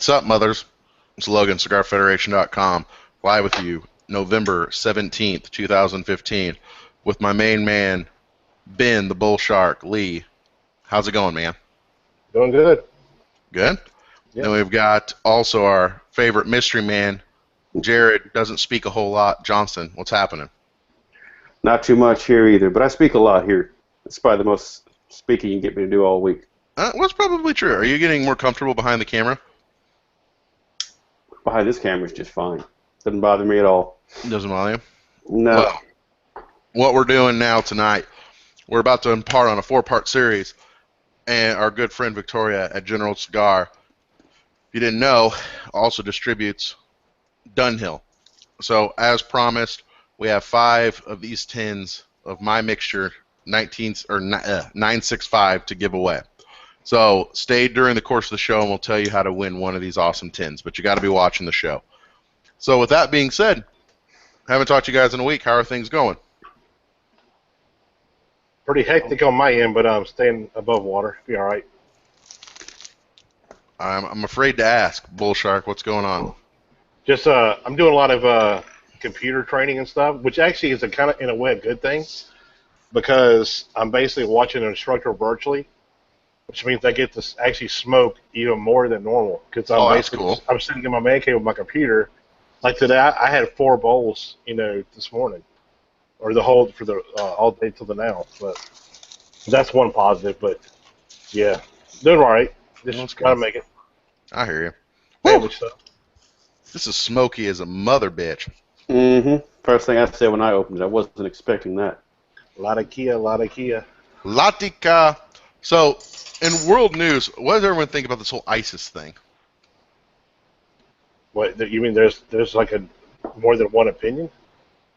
What's up, mothers? It's Logan, CigarFederation.com, live with you, November 17th, 2015, with my main man, Ben, the Bull Shark, Lee. How's it going, man? Doing good. Good? Yep. Then we've got also our favorite mystery man, Jared, doesn't speak a whole lot, Johnson. What's happening? Not too much here either, but I speak a lot here. It's probably the most speaking you can get me to do all week. What's probably true. Are you getting more comfortable behind the camera? Behind this camera is just fine. Doesn't bother me at all. Doesn't bother you? No. Well, what we're doing now tonight, we're about to impart on a 4-part series, and our good friend Victoria at General Cigar, if you didn't know, also distributes Dunhill. So, as promised, we have 5 of these tins of my mixture, 965, to give away. So, stay during the course of the show, and we'll tell you how to win one of these awesome tins. But you got to be watching the show. So, with that being said, haven't talked to you guys in a week. How are things going? Pretty hectic on my end, but I'm staying above water. Be all right. I'm afraid to ask, Bull Shark, what's going on? Just I'm doing a lot of computer training and stuff, which actually is a kind of in a way a good thing because I'm basically watching an instructor virtually, which means I get to actually smoke even more than normal because that's cool. I'm sitting in my man cave with my computer. Like today, I had 4 bowls, this morning, or the whole for the all day till the now. But that's one positive. But yeah, doing all right. Just gotta make it. I hear you. Family stuff. This is smoky as a mother bitch. Mm-hmm. First thing I said when I opened it, I wasn't expecting that. A lot of Kia. Latika. So, in world news, what does everyone think about this whole ISIS thing? What you mean? There's like a more than one opinion?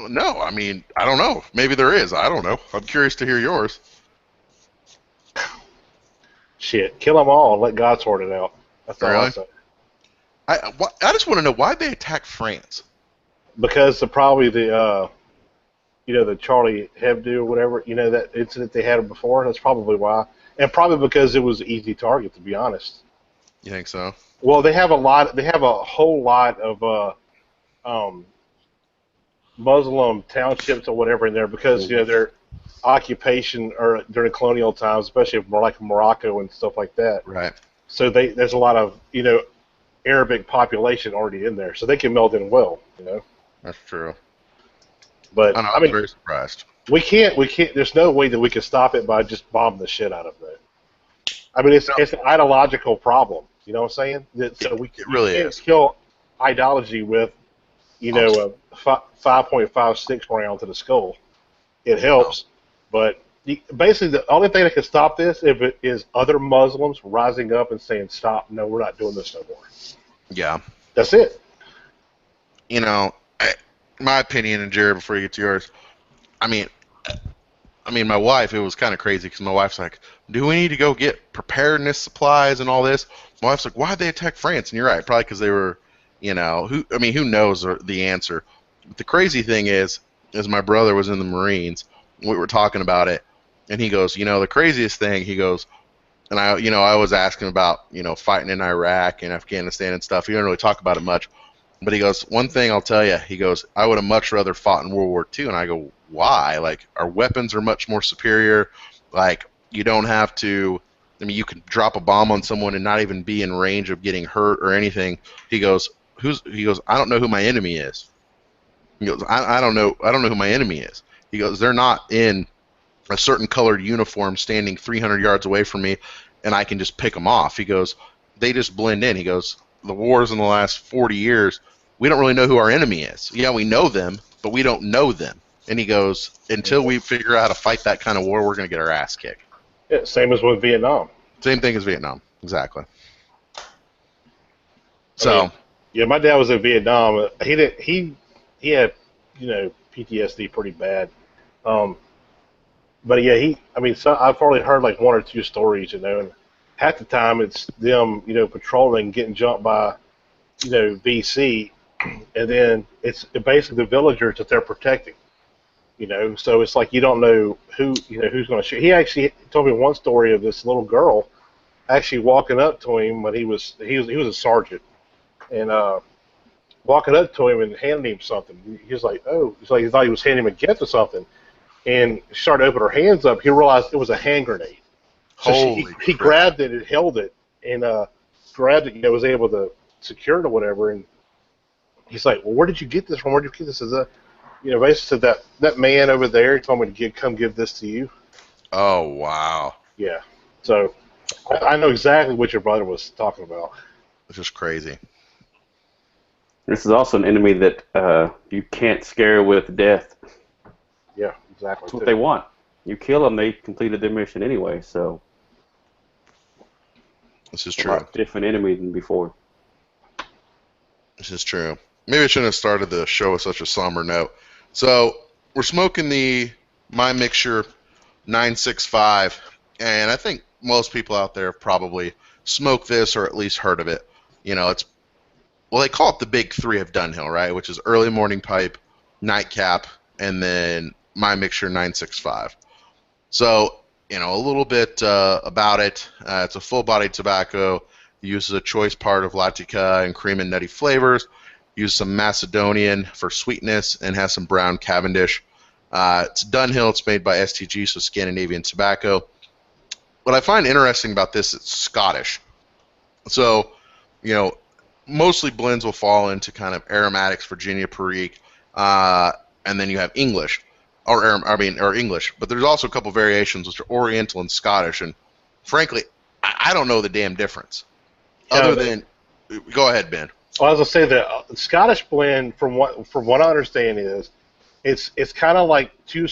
No, I mean, I don't know. Maybe there is. I don't know. I'm curious to hear yours. Shit, kill them all and let God sort it out. That's all I say. I just want to know why they attacked France. Because probably the Charlie Hebdo or whatever, that incident they had before. That's probably why, and probably because it was an easy target, to be honest. You think so? Well, they have a whole lot of Muslim townships or whatever in there because their occupation or during colonial times, especially more like Morocco and stuff like that. Right. So there's a lot of Arabic population already in there, so they can meld in well. That's true. But I mean, I'm very surprised. We can't. There's no way that we can stop it by just bombing the shit out of it. I mean, it's an ideological problem. You know what I'm saying? So it really can't is. kill ideology with, a 5.56 round to the skull. It helps, but basically the only thing that can stop this is other Muslims rising up and saying, "Stop! No, we're not doing this no more." Yeah. That's it. My opinion, and Jared, before you get to yours, I mean, my wife, it was kind of crazy because my wife's like, do we need to go get preparedness supplies and all this? My wife's like, why'd they attack France? And you're right, probably because they were, who knows the answer. But the crazy thing is my brother was in the Marines, we were talking about it, and he goes, the craziest thing, he goes, and I was asking about, fighting in Iraq and Afghanistan and stuff. He didn't really talk about it much. But he goes, one thing I'll tell you, he goes, I would have much rather fought in World War II. And I go, why? Like, our weapons are much more superior. Like, you don't have to, you can drop a bomb on someone and not even be in range of getting hurt or anything. He goes, I don't know who my enemy is. He goes, I don't know who my enemy is. He goes, they're not in a certain colored uniform standing 300 yards away from me and I can just pick them off. He goes, they just blend in. He goes, the wars in the last 40 years, we don't really know who our enemy is. Yeah, we know them, but we don't know them. And he goes, until we figure out how to fight that kind of war, we're going to get our ass kicked. Yeah, same as with Vietnam. Same thing as Vietnam, exactly. So, my dad was in Vietnam. He had PTSD pretty bad. But yeah, I've already heard like 1 or 2 stories, and half the time it's them, patrolling, getting jumped by, VC, and then it's basically the villagers that they're protecting. So it's like you don't know who's going to shoot. He actually told me one story of this little girl actually walking up to him when he was a sergeant, and walking up to him and handing him something. He was like, "Oh," he's like, he thought he was handing him a gift or something. And she started to open her hands up. He realized it was a hand grenade. So Holy he crap. grabbed it and held it and grabbed it. Was able to secure it or whatever. And he's like, "Well, where did you get this from? Where did you get this?" As a, basically said that man over there told me to come give this to you. Oh, wow. Yeah. So I know exactly what your brother was talking about. It's just crazy. This is also an enemy that you can't scare with death. Yeah, exactly. That's what they want. You kill them, they completed their mission anyway. So This is it's a true. lot different enemy than before. This is true. Maybe I shouldn't have started the show with such a somber note. So we're smoking the My Mixture 965, and I think most people out there have probably smoked this or at least heard of it. They call it the big three of Dunhill, right? Which is early morning pipe, nightcap, and then My Mixture 965. So, a little bit about it. It's a full-bodied tobacco. It uses a choice part of Latica and cream and nutty flavors. Uses some Macedonian for sweetness and has some brown Cavendish. It's Dunhill. It's made by STG, so Scandinavian tobacco. What I find interesting about this, it's Scottish. So, mostly blends will fall into kind of aromatics, Virginia Perique, and then you have English, or English. But there's also a couple variations which are Oriental and Scottish, and frankly, I don't know the damn difference. Other than, go ahead, Ben. Well, as I say, the Scottish blend, from what I understand, is it's kind of like two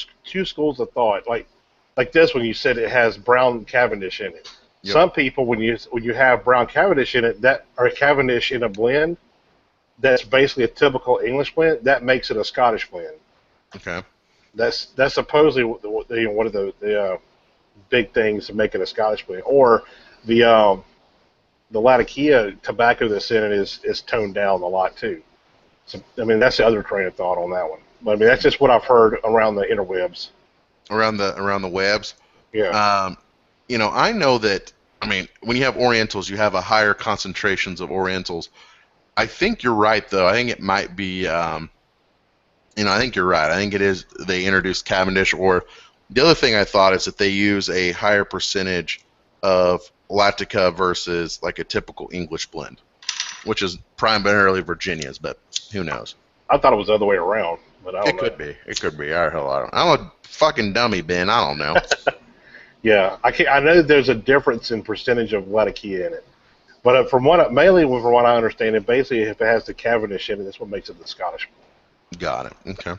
schools of thought. Like this one, you said it has brown Cavendish in it. Yep. Some people, when you have brown Cavendish in it, or Cavendish in a blend, that's basically a typical English blend. That makes it a Scottish blend. Okay. That's supposedly one of the big things to make it a Scottish blend. Or the Latakia tobacco that's in it is toned down a lot too. So that's the other train of thought on that one. But that's just what I've heard around the interwebs. Around the webs. Yeah. I know that. When you have Orientals, you have a higher concentrations of Orientals. I think you're right, though. I think it might be. I think you're right. I think it is. They introduced Cavendish, or the other thing I thought is that they use a higher percentage of Latica versus like a typical English blend, which is primarily Virginia's, but who knows? I thought it was the other way around, but I don't know. Could be. It could be. I don't. I'm a fucking dummy, Ben. I don't know. Yeah, I know there's a difference in percentage of Latakia in it, but from what I understand, it basically if it has the Cavendish in it, that's what makes it the Scottish. Got it. Okay.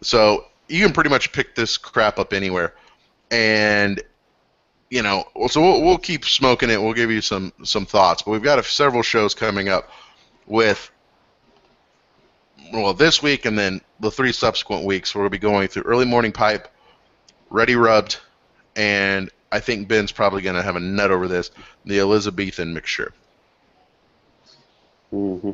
So you can pretty much pick this crap up anywhere, and so we'll keep smoking it. We'll give you some thoughts, but we've got several shows coming up with. Well, this week and then the 3 subsequent weeks, we'll be going through early morning pipe, ready rubbed, and I think Ben's probably going to have a nut over this, the Elizabethan mixture. Mm-hmm.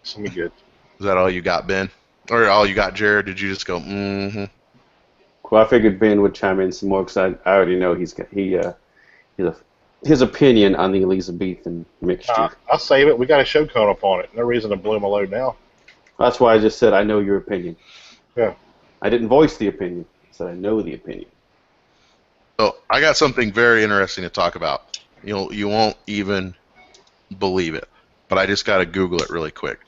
It's going to be good. Is that all you got, Ben? Or all you got, Jared? Did you just go, mm-hmm? Well, I figured Ben would chime in some more because I already know his opinion on the Elizabethan mixture. I'll save it. We got a show coming up on it. No reason to blow my load now. That's why I just said I know your opinion. Yeah. I didn't voice the opinion. I said I know the opinion. So I got something very interesting to talk about. You won't even believe it, but I just got to Google it really quick.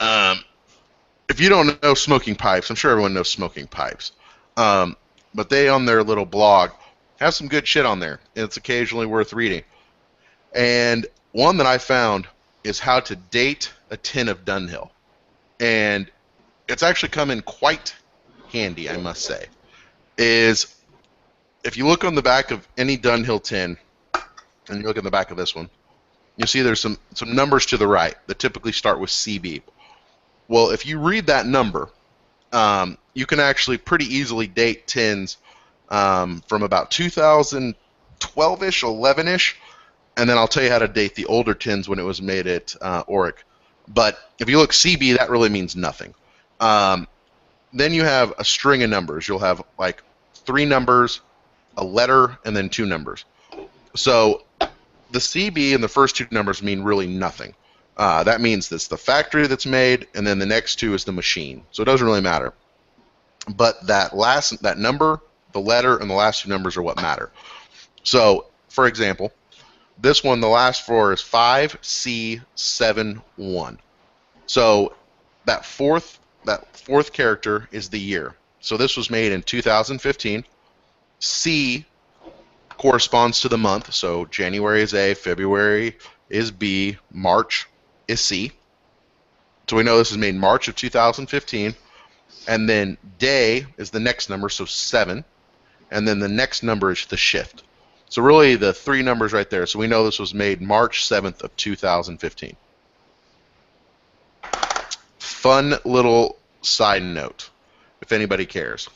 If you don't know smoking pipes, I'm sure everyone knows smoking pipes, but they on their little blog have some good shit on there. It's occasionally worth reading. And one that I found is how to date a tin of Dunhill. And it's actually come in quite handy, I must say. Is if you look on the back of any Dunhill tin, and you look at the back of this one, you see there's some numbers to the right that typically start with CB. Well, if you read that number, you can actually pretty easily date tins from about 2012-ish, 11-ish, and then I'll tell you how to date the older tins when it was made at Auric. But if you look CB, that really means nothing. Then you have a string of numbers. You'll have like 3 numbers, a letter, and then 2 numbers. So the CB and the first 2 numbers mean really nothing. That means that's the factory that's made, and then the next two is the machine. So it doesn't really matter. But that number, the letter, and the last two numbers are what matter. So, for example, this one, the last four is 5C71. So that fourth character is the year. So this was made in 2015. C corresponds to the month. So January is A, February is B, March is C. So we know this is made in March of 2015. And then day is the next number, so 7. And then the next number is the shift. So really the three numbers right there. So we know this was made March 7th of 2015. Fun little side note, if anybody cares.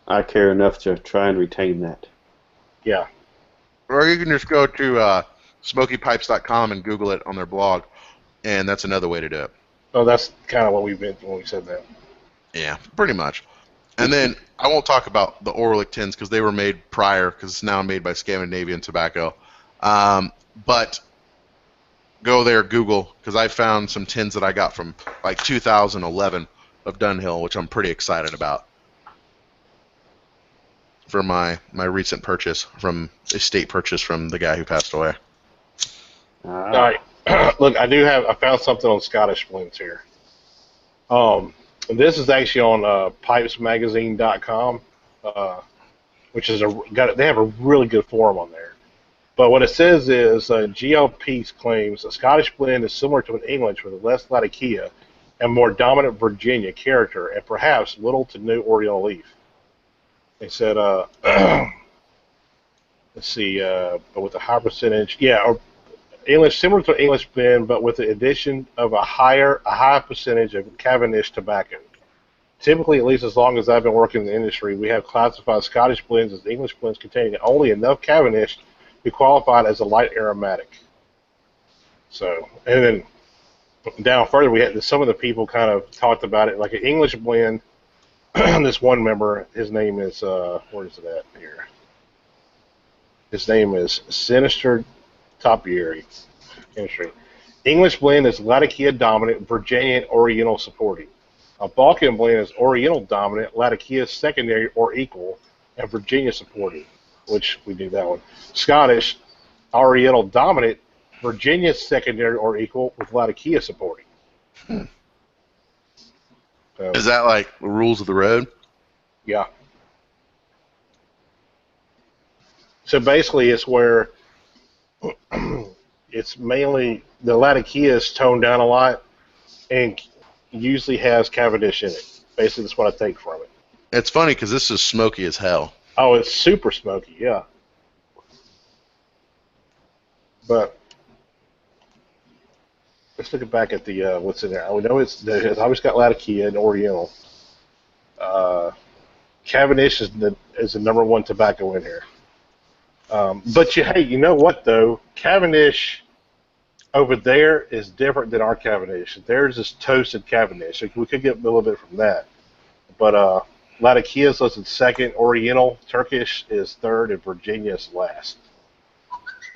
I care enough to try and retain that. Yeah. Or you can just go to smokypipes.com and Google it on their blog, and that's another way to do it. Oh, that's kind of what we meant when we said that. Yeah, pretty much. And then I won't talk about the Orlik tins because they were made prior, because it's now made by Scandinavian Tobacco. But go there, Google, because I found some tins that I got from like 2011 of Dunhill, which I'm pretty excited about for my recent purchase, from estate purchase from the guy who passed away. All right. Look, I found something on Scottish blends here. And this is actually on pipesmagazine.com, which is they have a really good forum on there. But what it says is GLP claims a Scottish blend is similar to an English with less Latakia and more dominant Virginia character and perhaps little to no Oriental leaf. They said, let's see, but with a high percentage, English similar to English blend, but with the addition of a high percentage of Cavendish tobacco. Typically, at least as long as I've been working in the industry, we have classified Scottish blends as English blends containing only enough Cavendish to be qualified as a light aromatic. So, and then down further, we had some of the people kind of talked about it, like an English blend. This one member, his name is where is it at here? His name is Sinister Topiary. English blend is Latakia dominant, Virginia and Oriental supporting. A Balkan blend is Oriental dominant, Latakia secondary or equal, and Virginia supporting, which we do that one. Scottish, Oriental dominant, Virginia secondary or equal, with Latakia supporting. Is that like the rules of the road? Yeah. So basically, it's where it's mainly the Latakia is toned down a lot and usually has Cavendish in it. Basically, that's what I take from it. It's funny because this is smoky as hell. Oh, it's super smoky, yeah. But let's look back at the what's in there. We know it's always got Latakia and Oriental. Cavendish is the number one tobacco in here. But hey, you know what though? Cavendish over there is different than our Cavendish. Theirs is toasted Cavendish. So we could get a little bit from that. But Latakia is listed second, Oriental Turkish is third, and Virginia is last.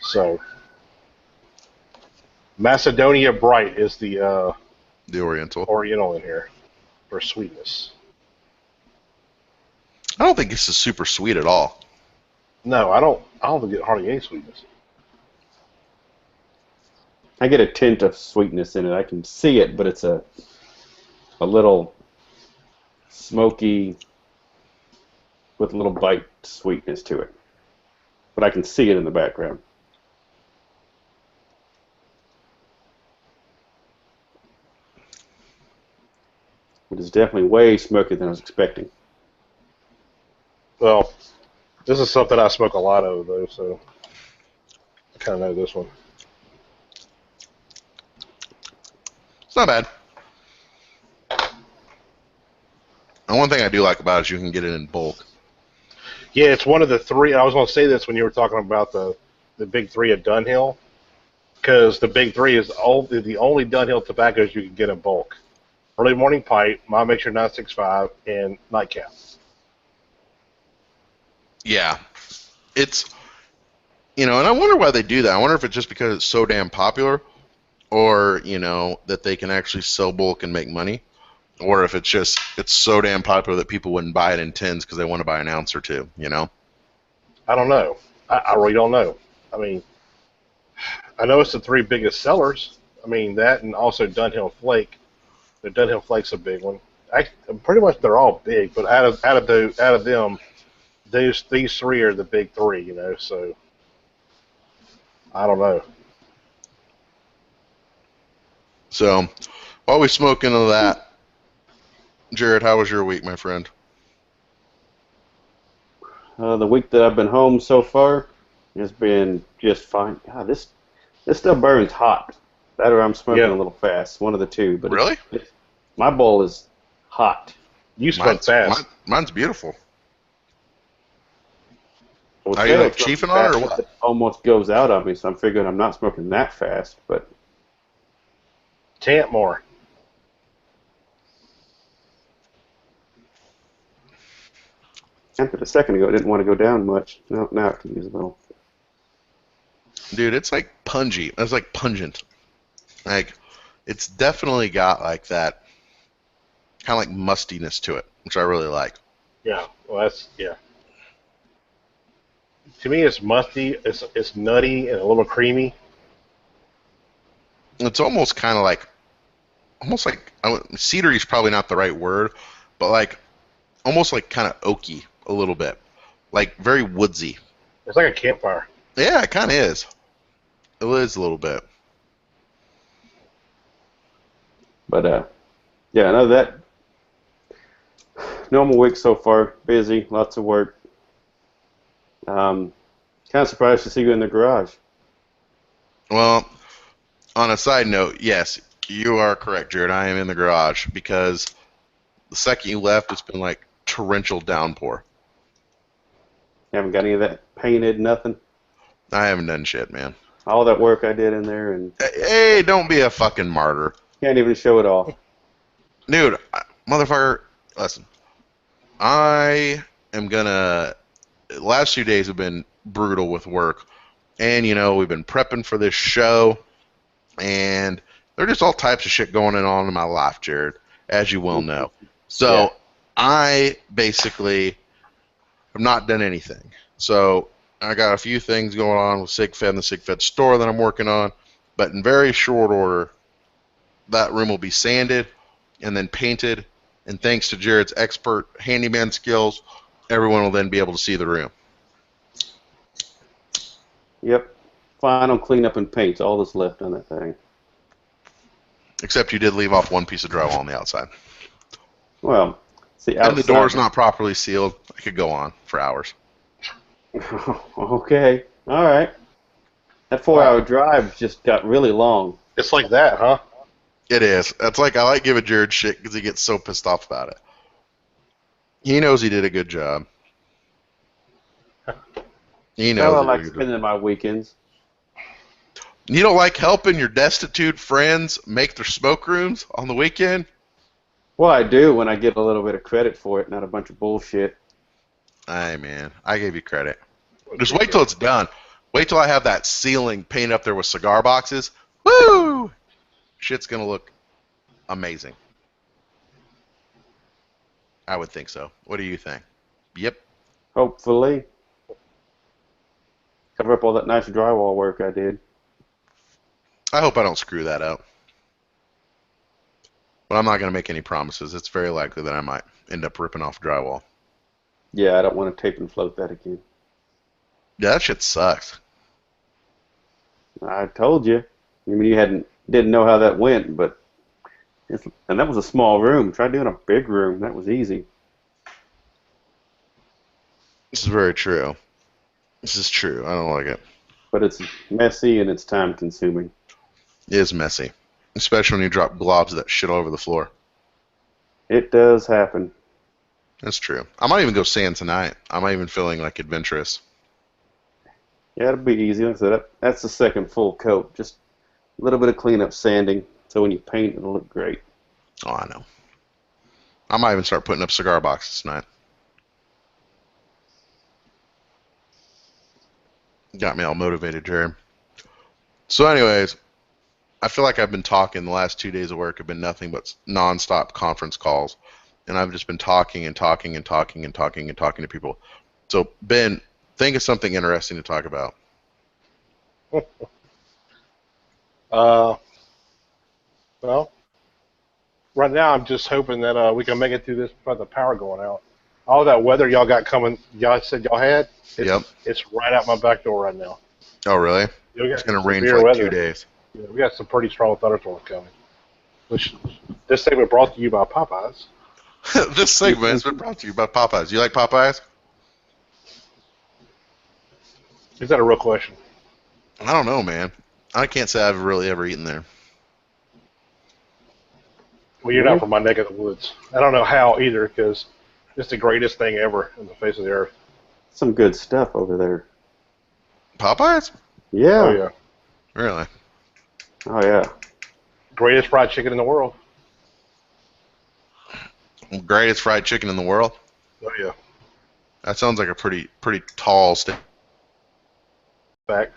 So Macedonia Bright is the Oriental in here for sweetness. I don't think this is super sweet at all. No, I don't get hardly any sweetness. I get a tint of sweetness in it. I can see it, but it's a little smoky with a little bite sweetness to it. But I can see it in the background. It is definitely way smokier than I was expecting. Well, this is something I smoke a lot of, though, so I kind of know this one. It's not bad. And one thing I do like about it is you can get it in bulk. Yeah, it's one of the three. I was going to say this when you were talking about the big three of Dunhill, because the big three is the only Dunhill tobaccos you can get in bulk. Early Morning Pipe, My Mixture 965, and Nightcap. Yeah. It's, and I wonder why they do that. I wonder if it's just because it's so damn popular, or that they can actually sell bulk and make money, or if it's so damn popular that people wouldn't buy it in tins because they want to buy an ounce or two. I don't know. I really don't know. I mean, I know it's the three biggest sellers. I mean that, and also Dunhill Flake. The Dunhill Flake's a big one. Pretty much they're all big, but out of them, these three are the big three. So I don't know. So while we smoke into that, Jared, how was your week, my friend? The week that I've been home so far has been just fine. God, this stuff burns hot. That or I'm smoking a Yeah, little fast. One of the two. But Really? my bowl is hot. you smoke fast. Mine's beautiful. I would Are say you I'm like smoking chiefing on it fast, or but what? it almost goes out of me, so I'm figuring I'm not smoking that fast. But Tamp more. a second ago, it didn't want to go down much. Now it can use a little. Dude, it's like pungy. It's like pungent. Like it's definitely got like that kind of like mustiness to it, which I really like. Yeah, well that's yeah. To me, it's musty. It's nutty and a little creamy. It's almost like cedary is probably not the right word, but like almost like kind of oaky a little bit, like very woodsy. It's like a campfire. Yeah, it kind of is. It is a little bit. But yeah, I know that normal week so far. Busy, lots of work. Kind of surprised to see you in the garage. Well, on a side note, yes, you are correct, Jared. I am in the garage because the second you left, it's been like torrential downpour. Haven't got any of that painted, nothing. I haven't done shit, man. All that work I did in there, and Hey, don't be a fucking martyr. can't even show it off. Dude, motherfucker, listen. I am gonna. Last 2 days have been brutal with work, and we've been prepping for this show, and there's just all types of shit going on in my life, Jared, as you well know. Yeah. So I basically have not done anything. So I got a few things going on with SigFed and the SigFed store that I'm working on, but in very short order, that room will be sanded and then painted, and thanks to Jared's expert handyman skills, everyone will then be able to see the room. Yep. Final cleanup and paint's all that's left on that thing. Except you did leave off one piece of drywall on the outside. Well, see, And the outside. door's not properly sealed. I could go on for hours. Okay. All right. That 4-hour drive just got really long. It's like that, huh? It is. That's like I like giving Jared shit because he gets so pissed off about it. He knows he did a good job. He knows. Well, I he like did a good job. spending my weekends. You don't like helping your destitute friends make their smoke rooms on the weekend? Well, I do when I get a little bit of credit for it, not a bunch of bullshit. Hey, man, I gave you credit. Just wait till it's done. Wait till I have that ceiling painted up there with cigar boxes. Woo! Shit's gonna look amazing. I would think so. What do you think? Yep. Hopefully. Cover up all that nice drywall work I did. I hope I don't screw that up. But I'm not gonna make any promises. It's very likely that I might end up ripping off drywall. Yeah, I don't want to tape and float that again. Yeah, that shit sucks. I told you. I mean, you didn't know how that went, but and that was a small room. Try doing a big room. That was easy. This is very true. This is true. I don't like it. But it's messy and it's time consuming. It is messy. Especially when you drop globs of that shit all over the floor. It does happen. That's true. I might even go sand tonight. I'm not even feeling like adventurous. Yeah, it'll be easy. Like I said, that's the second full coat. Just a little bit of cleanup sanding, so when you paint, it'll look great. Oh, I know. I might even start putting up cigar boxes tonight. Got me all motivated, Jared. So anyways, I feel like I've been talking the last 2 days of work have been nothing but nonstop conference calls, and I've just been talking and talking and talking and talking and talking to people. So Ben, think of something interesting to talk about. Well, right now I'm just hoping that we can make it through this without the power going out. All that weather y'all got coming, y'all said y'all had, Yep. it's right out my back door right now. Oh, really? Yeah, we It's got going to rain severe for like weather. 2 days. Yeah, we got some pretty strong thunderstorms coming. Which this segment brought to you by Popeyes. This segment has been brought to you by Popeyes. You like Popeyes? Is that a real question? I don't know, man. I can't say I've really ever eaten there. Well, you're not from my neck of the woods. I don't know how either, because it's the greatest thing ever on the face of the earth. Some good stuff over there. Popeyes? Yeah. Oh yeah, Really? Oh yeah. greatest fried chicken in the world. Greatest fried chicken in the world? Oh yeah, That sounds like a pretty tall statement. fact.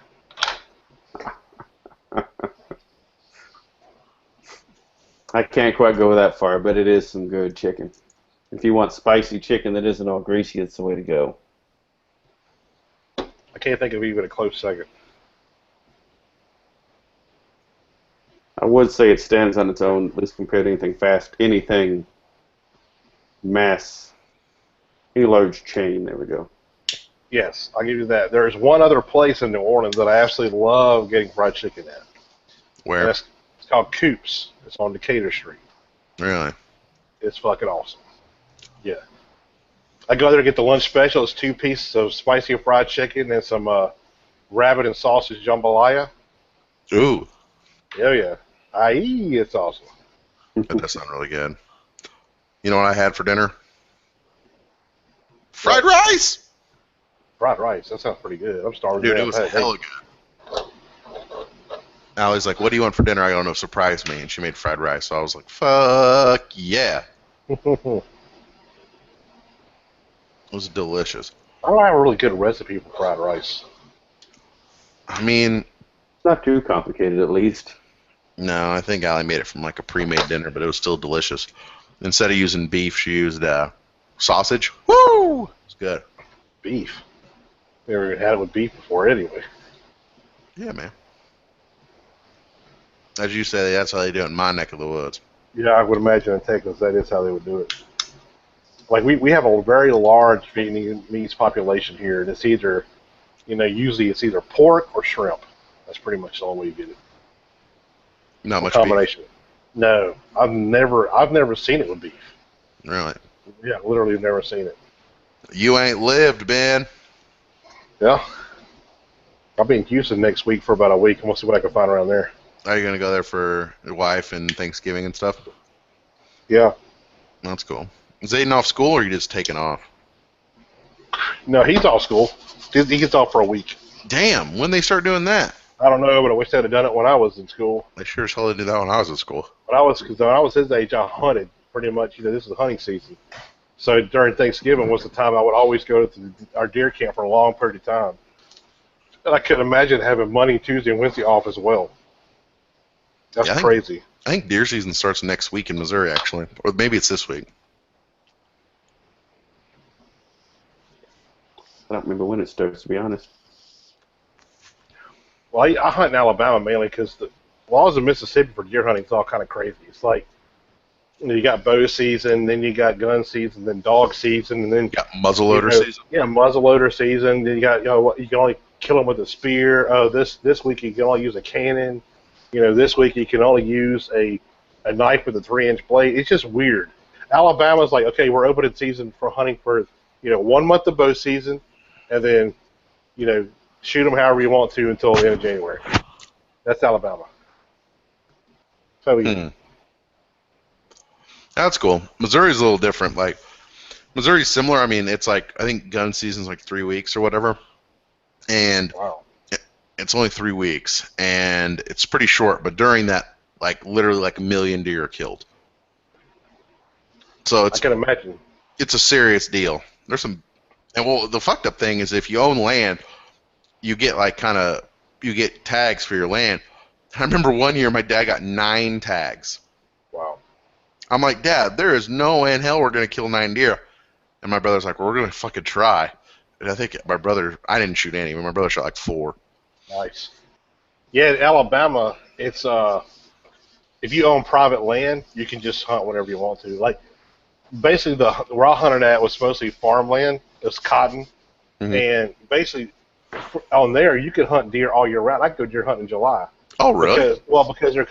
I can't quite go that far, but it is some good chicken. If you want spicy chicken that isn't all greasy, it's the way to go. I can't think of even a close second. I would say it stands on its own, at least compared to anything mass, any large chain. There we go. Yes, I'll give you that. There's one other place in New Orleans that I absolutely love getting fried chicken at. Where? It's called Coop's. It's on Decatur Street. Really? It's fucking awesome. Yeah. I go there to get the lunch special. It's 2 pieces of spicy fried chicken and some rabbit and sausage jambalaya. Ooh, Oh, yeah. Aye, it's awesome. that does sound really good. You know what I had for dinner? Fried rice! Fried rice. That sounds pretty good. I'm starving. Dude, to it was death. hella good. Allie's like, what do you want for dinner? I don't know, surprise me. And she made fried rice. So I was like, fuck yeah. It was delicious. I don't have a really good recipe for fried rice. I mean, It's not too complicated, at least. no, I think Allie made it from like a pre-made dinner, but it was still delicious. Instead of using beef, she used sausage. Woo! It's good. Beef. Never even had it with beef before anyway. Yeah, man. As you say, that's how they do it in my neck of the woods. Yeah, I would imagine in Texas that is how they would do it. Like we have a very large Vietnamese population here, and it's either, usually it's either pork or shrimp. That's pretty much the only way you get it. Not much Combination. No, I've never seen it with beef. beef. Really? Yeah, literally never seen it. You ain't lived, Ben. Yeah. I'll be in Houston next week for about a week. I'm gonna see what I can find around there. Are you going to go there for your wife and Thanksgiving and stuff? Yeah. That's cool. Is Aiden off school or are you just taking off? No, he's off school. He gets off for a week. Damn, when they start doing that? I don't know, but I wish they'd have done it when I was in school. They sure as hell did that when I was in school. Because when I was his age, I hunted pretty much. This is hunting season. So during Thanksgiving was the time I would always go to our deer camp for a long period of time. And I could imagine having Monday, Tuesday, and Wednesday off as well. That's crazy. I think deer season starts next week in Missouri, actually. Or maybe it's this week. I don't remember when it starts, to be honest. Well, I hunt in Alabama mainly because the laws in Mississippi for deer hunting is all kind of crazy. It's like, you got bow season, then you got gun season, then dog season, and then You got muzzleloader season. Yeah, muzzleloader season. Then you got you can only kill them with a spear. Oh, this week you can only use a cannon. This week you can only use a knife with a 3-inch blade. It's just weird. Alabama's like, okay, we're opening season for hunting for 1 month of bow season, and then shoot them however you want to until the end of January. That's Alabama. So easy. That's cool. Missouri's a little different. Like, Missouri's similar. I mean, it's like, I think gun season's like 3 weeks or whatever. And Wow. it's only 3 weeks. And it's pretty short. But during that, like, literally like 1 million deer are killed. So I can imagine. it's a serious deal. There's some, and well, the fucked up thing is if you own land, you get like you get tags for your land, I remember one year my dad got 9 tags. Wow. I'm like, Dad, there is no way in hell we're gonna kill 9 deer. And my brother's like, well, we're gonna fucking try. And I think I didn't shoot any, but my brother shot like 4. Nice. Yeah, in Alabama, it's if you own private land, you can just hunt whenever you want to. Like basically, where I hunted at was mostly farmland. It was cotton, Mm-hmm. and basically on there you could hunt deer all year round. I could go deer hunting in July. Oh, really? Because they're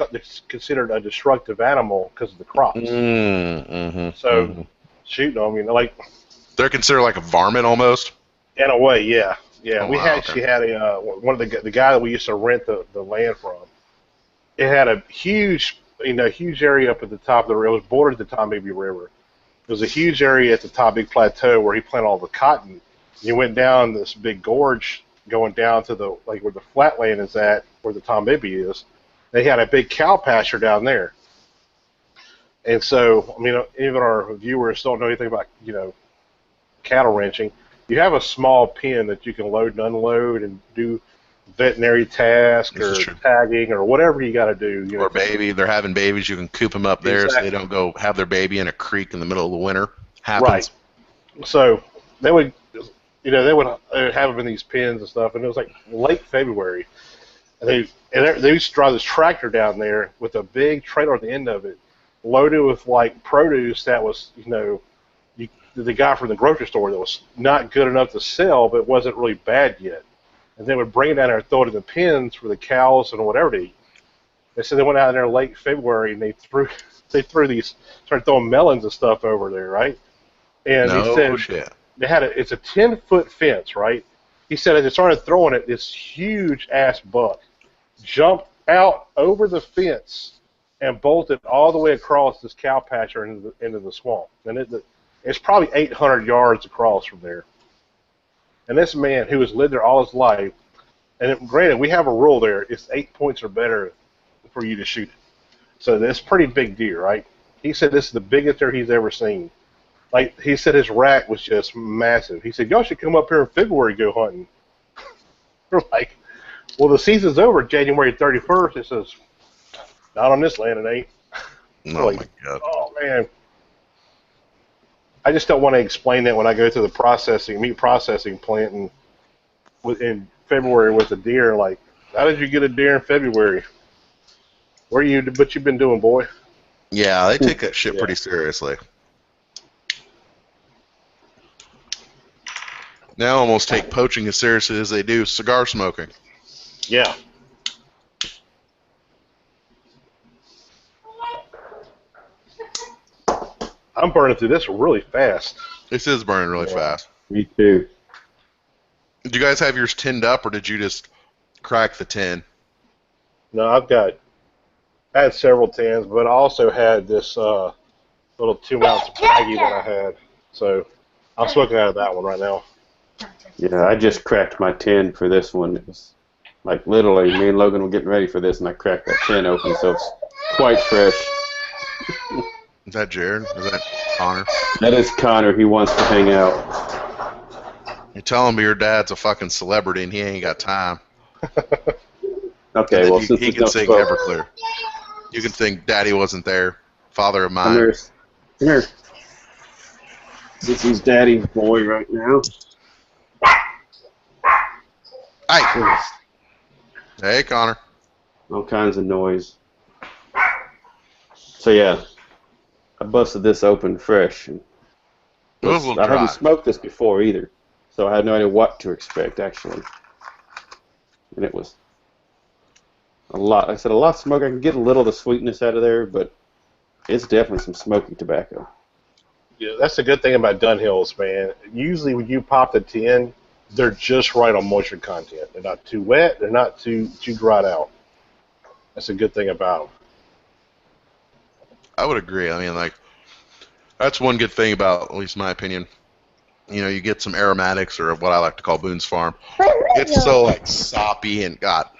considered a destructive animal because of the crops. Mm-hmm. So Mm-hmm. shooting them, like They're considered like a varmint almost. in a way, yeah, yeah. Oh, We wow, actually okay. had one of the guy that we used to rent the land from. It had a huge huge area up at the top of the river. It was bordered the Tombigbee River. There was a huge area at the top, big plateau where he planted all the cotton. You went down this big gorge going down to the like where the flatland is at, where the Tombigbee is. They had a big cow pasture down there. And so, I mean, even our viewers don't know anything about, cattle ranching. You have a small pen that you can load and unload and do veterinary tasks This is or true. tagging or whatever you got to do. Or baby, they're having babies. You can coop them up there so they Exactly. don't go have their baby in a creek in the middle of the winter. Right. Happens. So they would, they would have them in these pens and stuff, and it was like late February. And they used to drive this tractor down there with a big trailer at the end of it, loaded with like produce that was, the guy from the grocery store that was not good enough to sell, but wasn't really bad yet. And they would bring it down there and throw it in the pens for the cows and whatever to eat. They said they went out there late February and started throwing melons and stuff over there, right? And he No said shit. it's a 10-foot fence, right? He said as they started throwing it, this huge ass buck jumped out over the fence and bolted all the way across this cow pasture into the swamp. And it's probably 800 yards across from there. And this man who has lived there all his life, granted, we have a rule there, it's 8 points or better for you to shoot it. So that's pretty big deer, right? He said this is the biggest deer he's ever seen. Like, he said his rack was just massive. He said, y'all should come up here in February and go hunting. We're like, well, the season's over January 31st. It says, not on this land, it ain't. Oh Like, my god. oh, man. I just don't want to explain that when I go to the meat processing plant in February with a deer. Like, how did you get a deer in February? What you've been doing, boy? Yeah, they take that shit Yeah. pretty seriously. Now almost take poaching as seriously as they do cigar smoking. Yeah. I'm burning through this really fast. This is burning really Yeah. fast. Me too. Did you guys have yours tinned up, or did you just crack the tin? No, I had several tins, but I also had this little 2-ounce baggie that I had. So I'm smoking out of that one right now. Yeah, I just cracked my tin for this one. It was like literally me and Logan were getting ready for this, and I cracked that tin open, so it's quite fresh. Is that Jared? Is that Connor? That is Connor. He wants to hang out. You tell him your dad's a fucking celebrity and he ain't got time. Okay, And well, then since he there's can no sing smoke, Everclear. You can think Daddy wasn't there, father of come mine. here. Come here. This is Daddy's boy right now. Hey, hey, Connor. All kinds of noise. So yeah, I busted this open fresh. And It was a little I dry. hadn't smoked this before either, so I had no idea what to expect actually. And it was a lot. Like I said, a lot of smoke. I can get a little of the sweetness out of there, but it's definitely some smoky tobacco. Yeah, that's the good thing about Dunhills, man. Usually when you pop the tin, they're just right on moisture content. They're not too wet. They're not too dried out. That's a good thing about them. I would agree. I mean, like, that's one good thing about, at least my opinion. You know, you get some aromatics, or what I like to call Boone's Farm. It's so, like, soppy and got,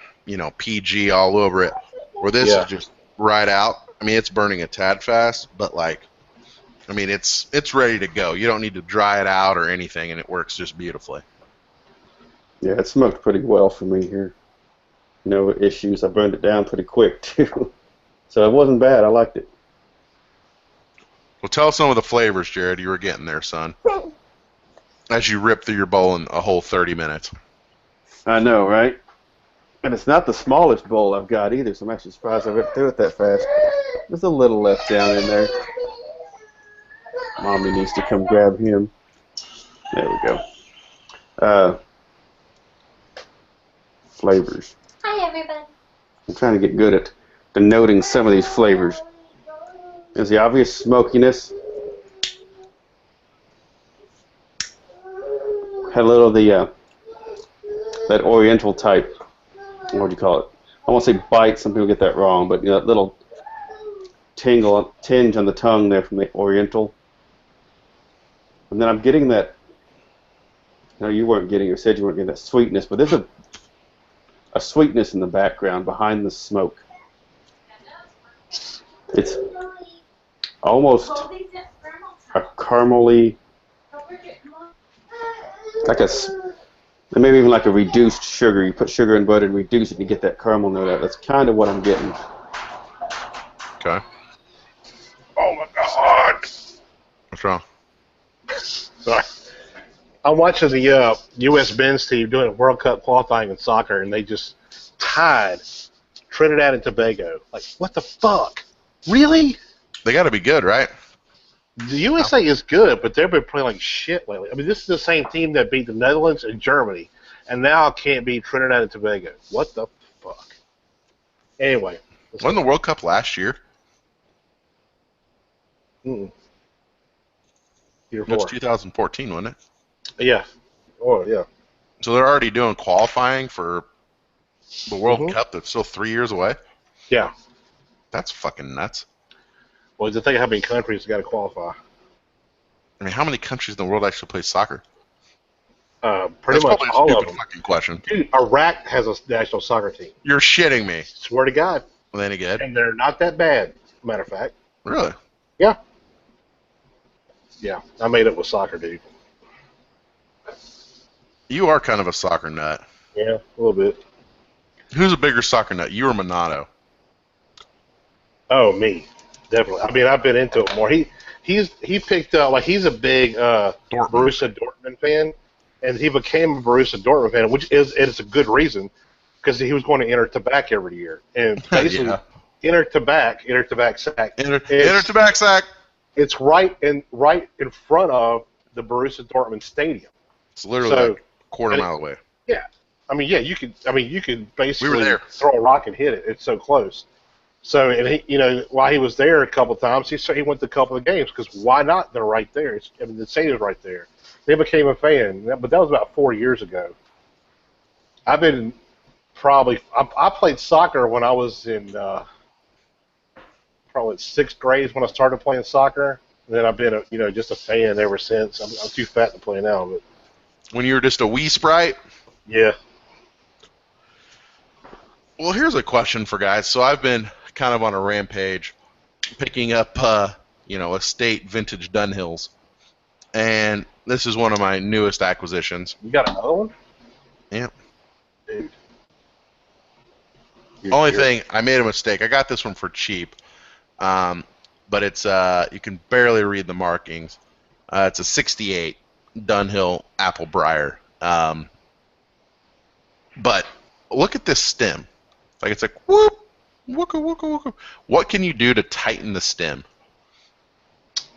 PG all over it. Where this Yeah. is just right out. I mean, it's burning a tad fast, but, like, I mean, it's ready to go. You don't need to dry it out or anything, and it works just beautifully. Yeah, it smoked pretty well for me here. no issues. I burned it down pretty quick too, so it wasn't bad. I liked it. Well, tell us some of the flavors, Jared, you were getting there, son. As you rip through your bowl in a whole 30 minutes. I know, right? And it's not the smallest bowl I've got either, so I'm actually surprised I ripped through it that fast. There's a little left down in there. Mommy needs to come grab him. There we go. Flavors. Hi, everybody. I'm trying to get good at denoting some of these flavors. There's the obvious smokiness. Had a little of the that Oriental type. What do you call it? I won't say bite. Some people get that wrong, but that little tinge on the tongue there from the Oriental. And then I'm getting that. No, you weren't getting. You said you weren't getting that sweetness, but there's a sweetness in the background behind the smoke. It's almost a caramely, like maybe even like a reduced sugar. You put sugar in butter and reduce it, and you get that caramel note out. That's kind of what I'm getting. Okay. Oh my God! What's wrong? Sorry. I'm watching the U.S. men's team doing World Cup qualifying in soccer, and they just tied Trinidad and Tobago. Like, what the fuck? Really? They got to be good, right? The USA is good, but they've been playing like shit lately. I mean, this is the same team that beat the Netherlands and Germany, and now can't beat Trinidad and Tobago. What the fuck? Anyway. Won the World Cup last year? Mm-mm. It was 2014, wasn't it? Yeah. Oh, yeah. So they're already doing qualifying for the World Cup that's still 3 years away? Yeah. That's fucking nuts. Well, just think of how many countries got to qualify. I mean, how many countries in the world actually play soccer? Pretty That's much probably a all of stupid them. fucking question. Dude, Iraq has a national soccer team. You're shitting me. Swear to God. Well, then again. And they're not that bad, matter of fact. Really? Yeah. Yeah, I made it with soccer, dude. You are kind of a soccer nut. Yeah, a little bit. Who's a bigger soccer nut, you or Minato? Oh, me. Definitely. I mean, I've been into it more. He picked up, like, he's a big Borussia Dortmund fan, and he became a Borussia Dortmund fan, which is a good reason, because he was going to enter Tabac every year. And basically, Yeah. enter Tabac sack. Enter Tabac sack. It's right in front of the Borussia Dortmund stadium. It's literally like a quarter mile away. Yeah. I mean, yeah, you could basically We were there. throw a rock and hit it. It's so close. So, and he, while he was there a couple of times, he went to a couple of games because why not? They're right there. The stadium's right there. They became a fan, but that was about 4 years ago. I've been I played soccer when I was in probably 6th grade when I started playing soccer. And then I've been just a fan ever since. I'm too fat to play now, but When you were just a wee sprite? yeah. Well, here's a question for guys. So I've been kind of on a rampage picking up, estate vintage Dunhills. And this is one of my newest acquisitions. You got another one? Yeah. Dude. Only thing, I made a mistake. I got this one for cheap. But it's, you can barely read the markings. It's a 68 Dunhill Apple Briar. But look at this stem. Like it's like, whoop, wooka, wooka, wooka. What can you do to tighten the stem?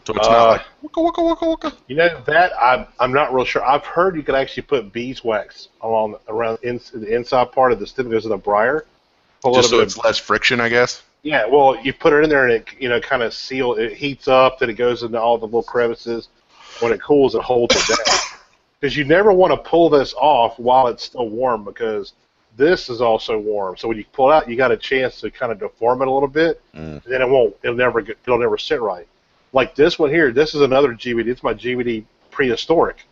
So it's not like, wooka, wooka, wooka, wooka. You know, that I'm not real sure. I've heard you could actually put beeswax around the inside part of the stem that goes in the briar. Just so it's less friction, I guess? Yeah, well, you put it in there and it, kind of it heats up, then it goes into all the little crevices. When it cools, it holds it down. Because you never want to pull this off while it's still warm because this is also warm. So when you pull it out, you got a chance to kind of deform it a little bit. And then it'll never sit right. Like this one here, this is another GVD. It's my GVD prehistoric.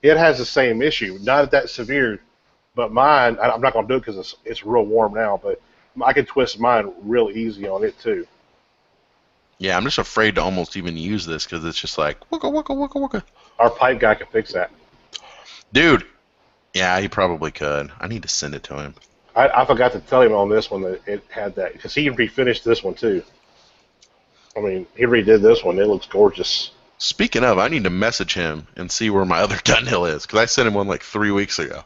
It has the same issue, not that severe, but mine. I'm not gonna do it because it's real warm now. But I can twist mine real easy on it too. Yeah, I'm just afraid to almost even use this because it's just like, wooka, wooka, wooka, wooka. Our pipe guy can fix that. Dude, yeah, he probably could. I need to send it to him. I forgot to tell him on this one that it had that because he refinished this one too. I mean, he redid this one. It looks gorgeous. Speaking of, I need to message him and see where my other Dunhill is because I sent him one like 3 weeks ago.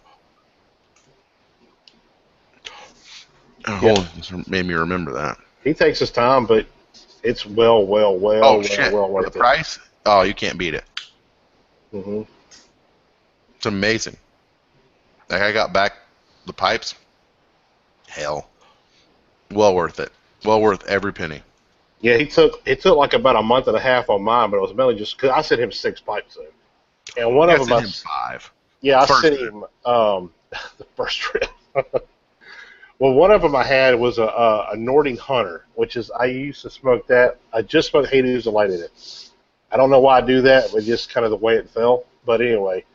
Yeah. Oh, it made me remember that. He takes his time, but it's well Shit. worth The it. price? Oh, you can't beat it. Hmm. It's amazing. Like I got back the pipes. Hell, well worth it. Well worth every penny. Yeah, it took like about a month and a half on mine, but it was mainly just because I sent him 6 pipes in, and one I of them sent him 5. yeah, I First sent trip. him the first trip. Well, one of them I had was a Nording Hunter, which is I used to smoke that. I just smoked Hades Delight in it. I don't know why I do that, but just kind of the way it fell. But anyway,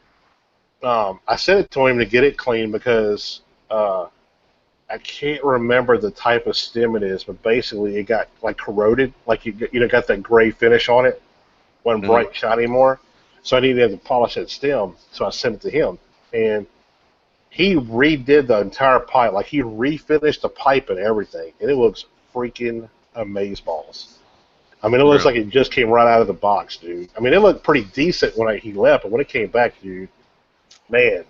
I sent it to him to get it clean because I can't remember the type of stem it is, but basically it got like corroded, like got that gray finish on it, wasn't bright shiny anymore. So I needed to polish that stem, so I sent it to him, and he redid the entire pipe, like he refinished the pipe and everything, and it looks freaking amazeballs. I mean, it looks Really? like it just came right out of the box, dude. I mean, it looked pretty decent when he left, but when it came back, dude, man.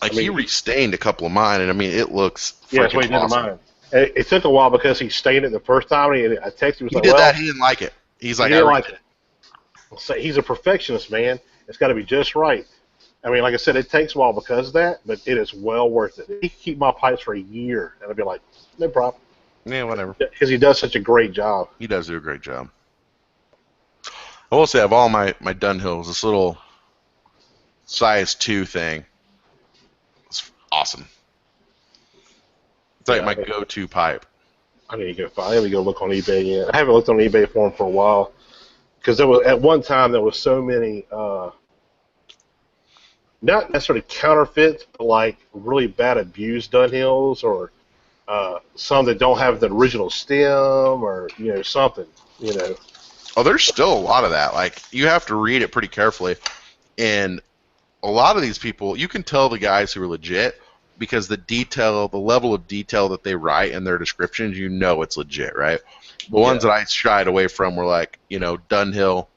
Like I mean, he restained a couple of mine, and I mean it looks yeah, that's what he freaking did to awesome. mine. It took a while because he stained it the first time, and I texted him, he was He like, did well, that. He didn't like it. He's he like, I didn't like redid it. So he's a perfectionist, man. It's got to be just right. I mean, like I said, it takes a while because of that, but it is well worth it. He can keep my pipes for a year, and I'd be like, no problem. Yeah, whatever. Because he does such a great job. He does do a great job. I will say, of all my Dunhills, this little size 2 thing, it's awesome. It's like Yeah, my go-to pipe. I need to go. I need to go look on eBay again. I haven't looked on eBay for him for a while because there was at one time there was so many, not necessarily counterfeits, but like really bad abused Dunhills or some that don't have the original stem or something. Oh, there's still a lot of that. Like, you have to read it pretty carefully. And a lot of these people, you can tell the guys who are legit because the level of detail that they write in their descriptions, it's legit, right? The ones that I shied away from were like, Dunhill,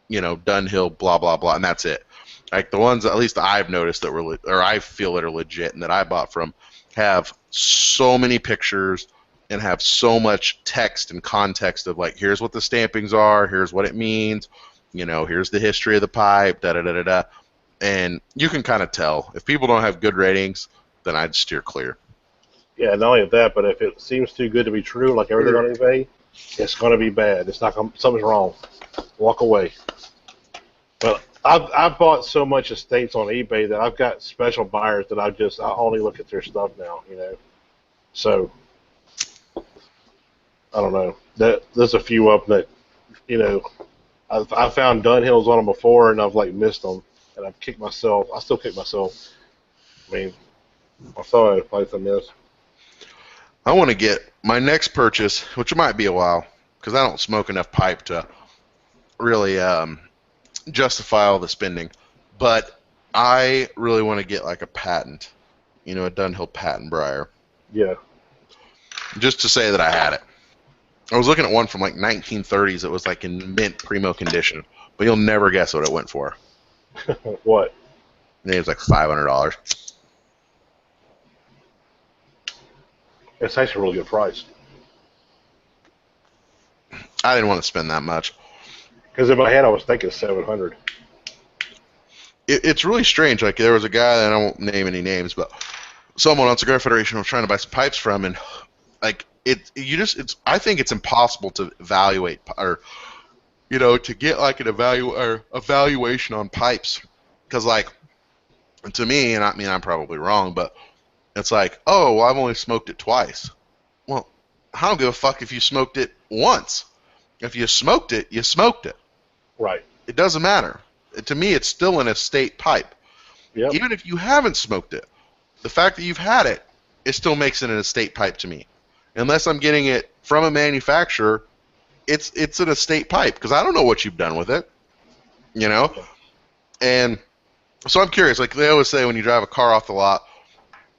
blah, blah, blah, and that's it. Like, the ones, at least I've noticed that or I feel that are legit and that I bought from, have so many pictures and have so much text and context of like, here's what the stampings are, here's what it means, here's the history of the pipe, da da da da da. And you can kind of tell if people don't have good ratings, then I'd steer clear. Yeah, not only that, but if it seems too good to be true, like everything on eBay, it's going to be bad. It's not something's wrong. Walk away. But I've bought so much estates on eBay that I've got special buyers that I only look at their stuff now. So I don't know. There's a few of them that I've found Dunhills on them before, and I've like missed them, and I've kicked myself. I still kick myself. I mean, I thought I'd place on this. I want to get my next purchase, which might be a while, because I don't smoke enough pipe to really justify all the spending. But I really want to get like a patent, a Dunhill patent briar. Yeah. Just to say that I had it. I was looking at one from like 1930s. It was like in mint primo condition, but you'll never guess what it went for. What? I think it was like $500. It's actually a really good price. I didn't want to spend that much. Because in my head, I was thinking 700. It's really strange. Like, there was a guy, and I won't name any names, but someone on Cigar Federation was trying to buy some pipes from, and like I think it's impossible to evaluate or to get like an evaluation on pipes, because like to me, and I mean I'm probably wrong, but it's like, oh, well, I've only smoked it twice. Well, I don't give a fuck if you smoked it once. If you smoked it, you smoked it. Right. It doesn't matter. To me, it's still an estate pipe. Yep. Even if you haven't smoked it, the fact that you've had it, it still makes it an estate pipe to me. Unless I'm getting it from a manufacturer, it's an estate pipe, because I don't know what you've done with it. And so I'm curious. Like they always say, when you drive a car off the lot,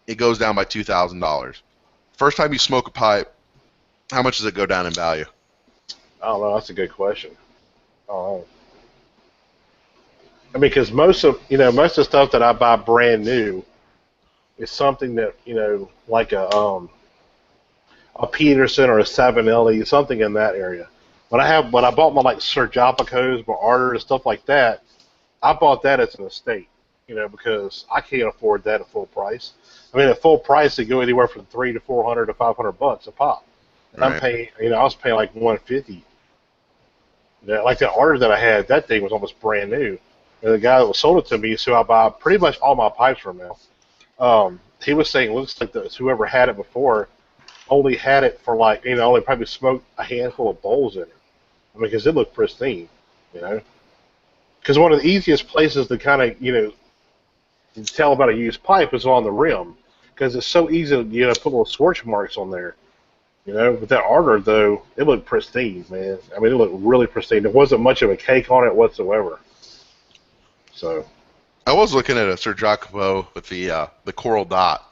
it goes down by $2,000. First time you smoke a pipe, how much does it go down in value? I don't know. That's a good question. I don't know. I mean, because most of the stuff that I buy brand new is something that like a Peterson or a Savinelli, something in that area. When I bought my like Sir Jopicos, my Ardor and stuff like that, I bought that as an estate, because I can't afford that at full price. I mean, at full price, they go anywhere from $300 to $400 to $500 a pop. And I'm Right. paying, I was paying like $150. Like that Ardor that I had, that thing was almost brand new. And the guy that sold it to me is who I buy pretty much all my pipes from now. He was saying, looks like whoever had it before only had it for like, only probably smoked a handful of bowls in it. I mean, because it looked pristine, Because one of the easiest places to kind of, tell about a used pipe is on the rim, because it's so easy to, put little scorch marks on there. With that Ardor, though, it looked pristine, man. I mean, it looked really pristine. There wasn't much of a cake on it whatsoever. So, I was looking at a Sir Jacopo with the coral dot.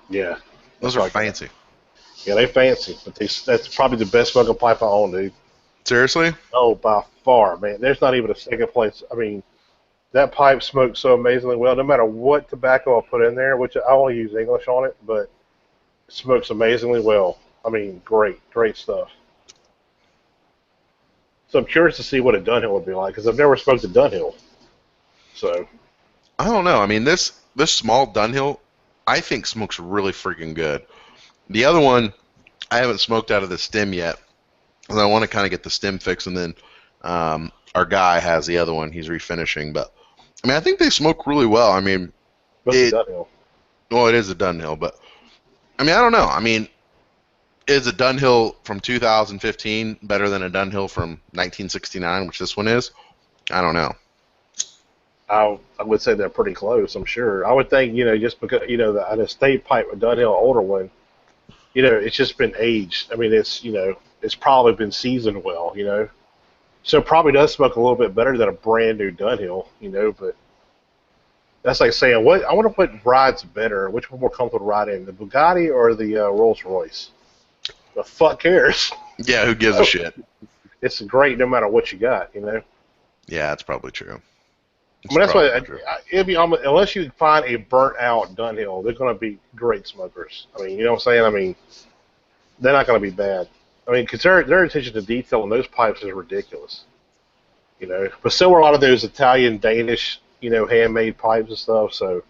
yeah. Those are fancy. Yeah, they fancy, but that's probably the best smoking pipe I own, dude. Seriously? Oh, by far, man. There's not even a second place. I mean, that pipe smokes so amazingly well. No matter what tobacco I put in there, which I only use English on it, but it smokes amazingly well. I mean, great stuff. So I'm curious to see what a Dunhill would be like, because I've never smoked a Dunhill. So, I don't know. I mean, this small Dunhill, I think smokes really freaking good. The other one, I haven't smoked out of the stem yet, and I want to kind of get the stem fixed, and then our guy has the other one. He's refinishing, but I mean, I think they smoke really well. I mean, what's a Dunhill? well, it is a Dunhill, but I mean, I don't know. I mean, is a Dunhill from 2015 better than a Dunhill from 1969, which this one is? I don't know. I would say they're pretty close, I'm sure. I would think, just because, an estate pipe, a Dunhill, older one, it's just been aged. I mean, it's probably been seasoned well, So it probably does smoke a little bit better than a brand new Dunhill, but that's like saying, I wonder what rides better, which one more comfortable to ride in, the Bugatti or the Rolls Royce? The fuck cares? Yeah, who gives a shit? It's great no matter what you got, Yeah, that's probably true. I mean, that's why it'd be almost, unless you find a burnt out Dunhill, they're going to be great smokers. I mean, you know what I'm saying? I mean, they're not going to be bad. I mean, because their attention to detail in those pipes is ridiculous. But so are a lot of those Italian, Danish, handmade pipes and stuff. So,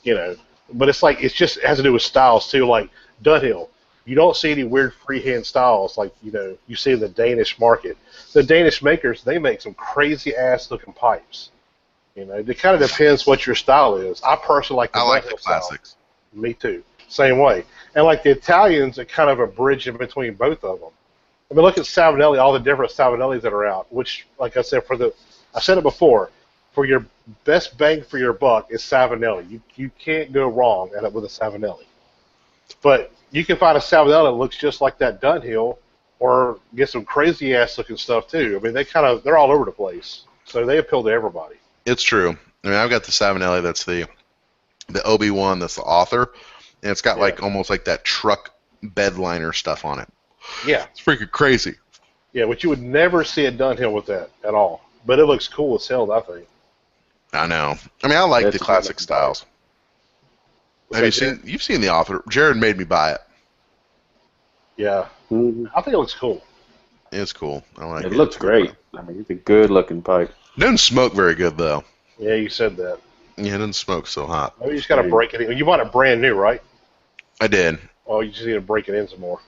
but it's just it has to do with styles too. Like Dunhill, you don't see any weird freehand styles like you see in the Danish market. The Danish makers, they make some crazy ass looking pipes. It kind of depends what your style is. I personally like the Dunhill classics. Style. Me too. Same way. And like the Italians are kind of a bridge in between both of them. I mean, look at Savinelli, all the different Savinellis that are out, which, like I said, I said it before, for your best bang for your buck is Savinelli. You can't go wrong with a Savinelli. But you can find a Savinelli that looks just like that Dunhill, or get some crazy ass looking stuff too. I mean, they're all over the place, so they appeal to everybody. It's true. I mean, I've got the Savinelli that's the Obi-Wan that's the author, and it's got like almost like that truck bed liner stuff on it. Yeah. It's freaking crazy. Yeah, but you would never see a Dunhill with that at all. But it looks cool as hell, I think. I know. I mean, I like the classic styles. You've seen the author? Jared made me buy it. Yeah. Mm-hmm. I think it looks cool. It's cool. I like it. It looks great. I mean, it's a good looking pipe. It doesn't smoke very good though. Yeah, you said that. Yeah, it doesn't smoke so hot. Maybe you just got to break it in. You bought it brand new, right? I did. Oh, you just need to break it in some more.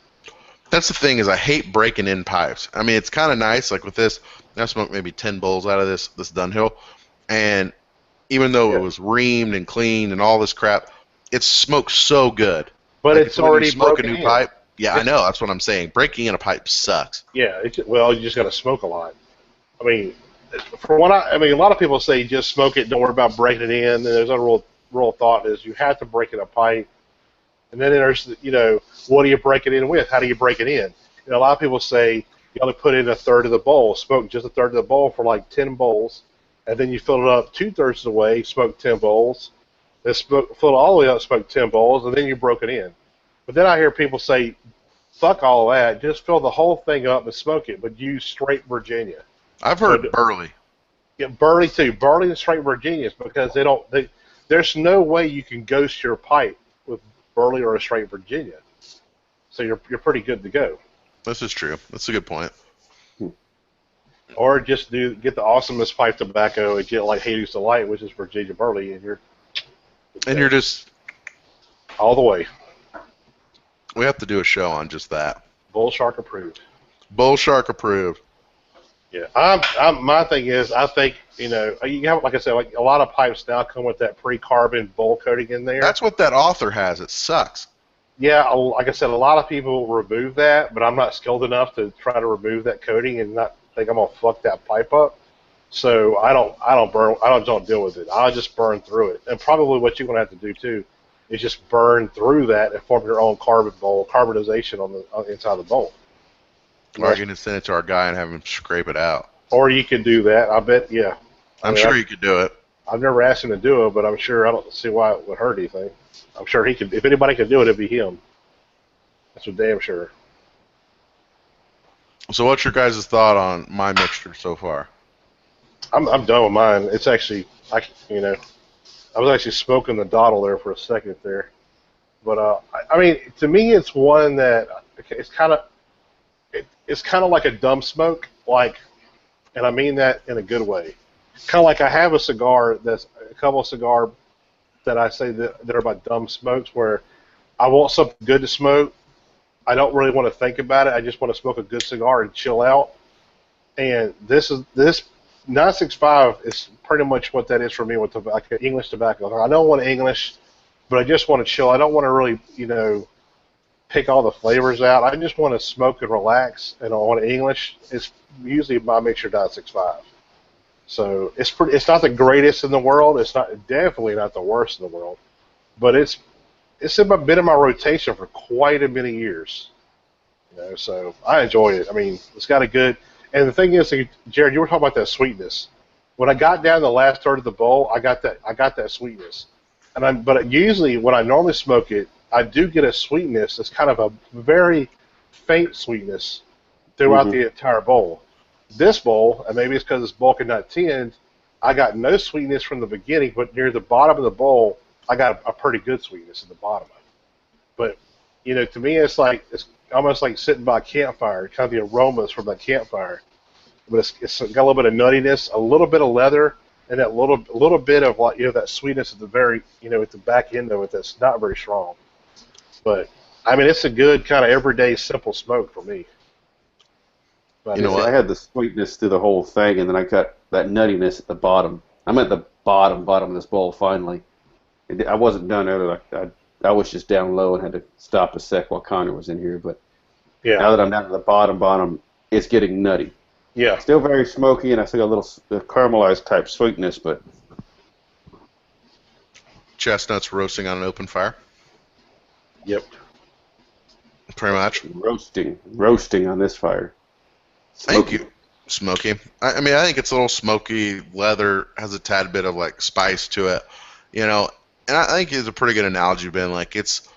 That's the thing is I hate breaking in pipes. I mean, it's kind of nice. Like with this, I smoked maybe 10 bowls out of this Dunhill, and even though it was reamed and cleaned and all this crap, it smokes so good. But like it's already smoke broken a new in. pipe. Yeah, I know. That's what I'm saying. Breaking in a pipe sucks. Yeah. You just got to smoke a lot. I mean, a lot of people say just smoke it. Don't worry about breaking it in. And there's a rule thought is you have to break in a pipe. And then there's, what do you break it in with? How do you break it in? A lot of people say you only put in a third of the bowl, smoke just a third of the bowl for like 10 bowls, and then you fill it up 2/3 of the way, smoke 10 bowls, that filled all the way up, smoked 10 bowls, and then you broke it in. But then I hear people say, fuck all that, just fill the whole thing up and smoke it, but use straight Virginia. I've So heard Burley. yeah, Burley too. Burley and straight Virginias because there's no way you can ghost your pipe with Burley or a straight Virginia. So you're pretty good to go. This is true. That's a good point. Or just get the awesomest pipe tobacco and get like Hades Delight, which is Virginia Burley, and you're just all the way. We have to do a show on just that. Bull Shark approved. Bull Shark approved. Yeah, my thing is, I think you have, like I said, like a lot of pipes now come with that pre-carbon bowl coating in there. That's what that author has. It sucks. Yeah, like I said, a lot of people remove that, but I'm not skilled enough to try to remove that coating and not think I'm gonna fuck that pipe up. So I don't deal with it. I'll just burn through it. And probably what you're gonna have to do too is just burn through that and form your own carbonization on the inside of the bowl. Or I can just send it to our guy and have him scrape it out. Or you can do that. I bet, yeah. I'm sure you could do it. I've never asked him to do it, but I'm sure I don't see why it would hurt anything. I'm sure he could. If anybody could do it, it'd be him. That's for damn sure. So what's your guys' thought on my mixture so far? I'm done with mine. It's actually, I was actually smoking the dottle there for a second there. But, I mean, to me, it's one that it's kind of like a dumb smoke, and I mean that in a good way. Kind of like I have a couple of cigars that I say that are about dumb smokes, where I want something good to smoke. I don't really want to think about it. I just want to smoke a good cigar and chill out. And this 965 is pretty much what that is for me with tobacco, English tobacco. I don't want English, but I just want to chill. I don't want to really, pick all the flavors out. I just want to smoke and relax, and I want English. It's usually my mixture 965. So it's not the greatest in the world. It's definitely not the worst in the world, but it's been in my rotation for quite a many years. So I enjoy it. I mean, it's got a good. And the thing is, Jared, you were talking about that sweetness. When I got down the last third of the bowl, I got that sweetness. But usually when I normally smoke it, I do get a sweetness that's kind of a very faint sweetness throughout the entire bowl. This bowl, and maybe it's because it's bulk and not tinned, I got no sweetness from the beginning, but near the bottom of the bowl, I got a pretty good sweetness at the bottom of it. But, to me, it's almost like sitting by a campfire, kind of the aromas from that campfire. But it's got a little bit of nuttiness, a little bit of leather, and that little bit of that sweetness at the very, at the back end of it that's not very strong. But I mean, it's a good kind of everyday simple smoke for me. But I had the sweetness through the whole thing, and then I got that nuttiness at the bottom. I'm at the bottom of this bowl finally. I wasn't done earlier. I was just down low and had to stop a sec while Connor was in here. But now that I'm down to the bottom, it's getting nutty. Yeah. Still very smoky, and I still got a little caramelized type sweetness, but Chestnuts roasting on an open fire. Yep. Pretty much. Roasting on this fire. Thank you. Smoky. I mean, I think it's a little smoky. Leather has a tad bit of spice to it, and I think it's a pretty good analogy, Ben. It's